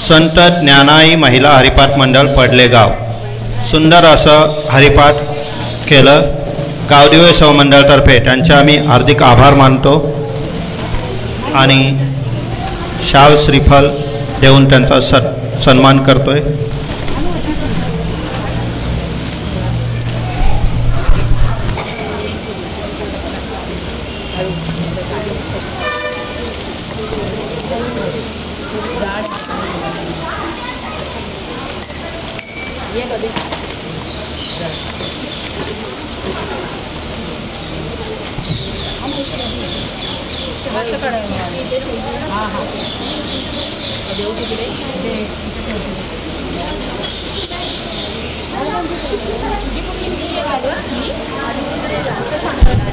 संत ज्ञानाई महिला हरिपाठ मंडळ पडलेगाव सुंदर असं हरिपाठ केलं. गावदेवी सेवा मंडळातर्फे त्यांचे आम्ही हार्दिक आभार मानतो आणि शाल श्रीफल देऊन त्यांचा सन्मान करतोय.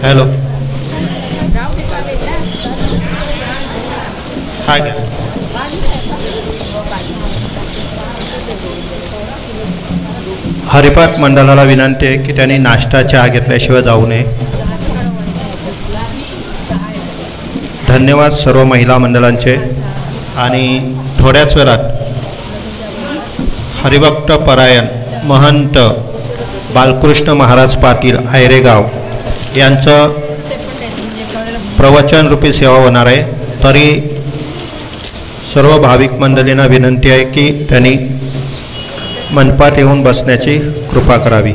हॅलो. हा घ्या. हरिपाठ मंडळाला विनंती आहे की त्यांनी नाश्ता चहा घेतल्याशिवाय जाऊ नये. धन्यवाद सर्व महिला मंडळांचे. आणि थोड्याच वेळात हरिभक्त परायण महंत बालकृष्ण महाराज पाटील आयरेगाव यांचं प्रवचनरूपी सेवा होणार आहे. तरी सर्व भाविक मंडळींना विनंती आहे की त्यांनी मंडपात येऊन बसण्याची कृपा करावी.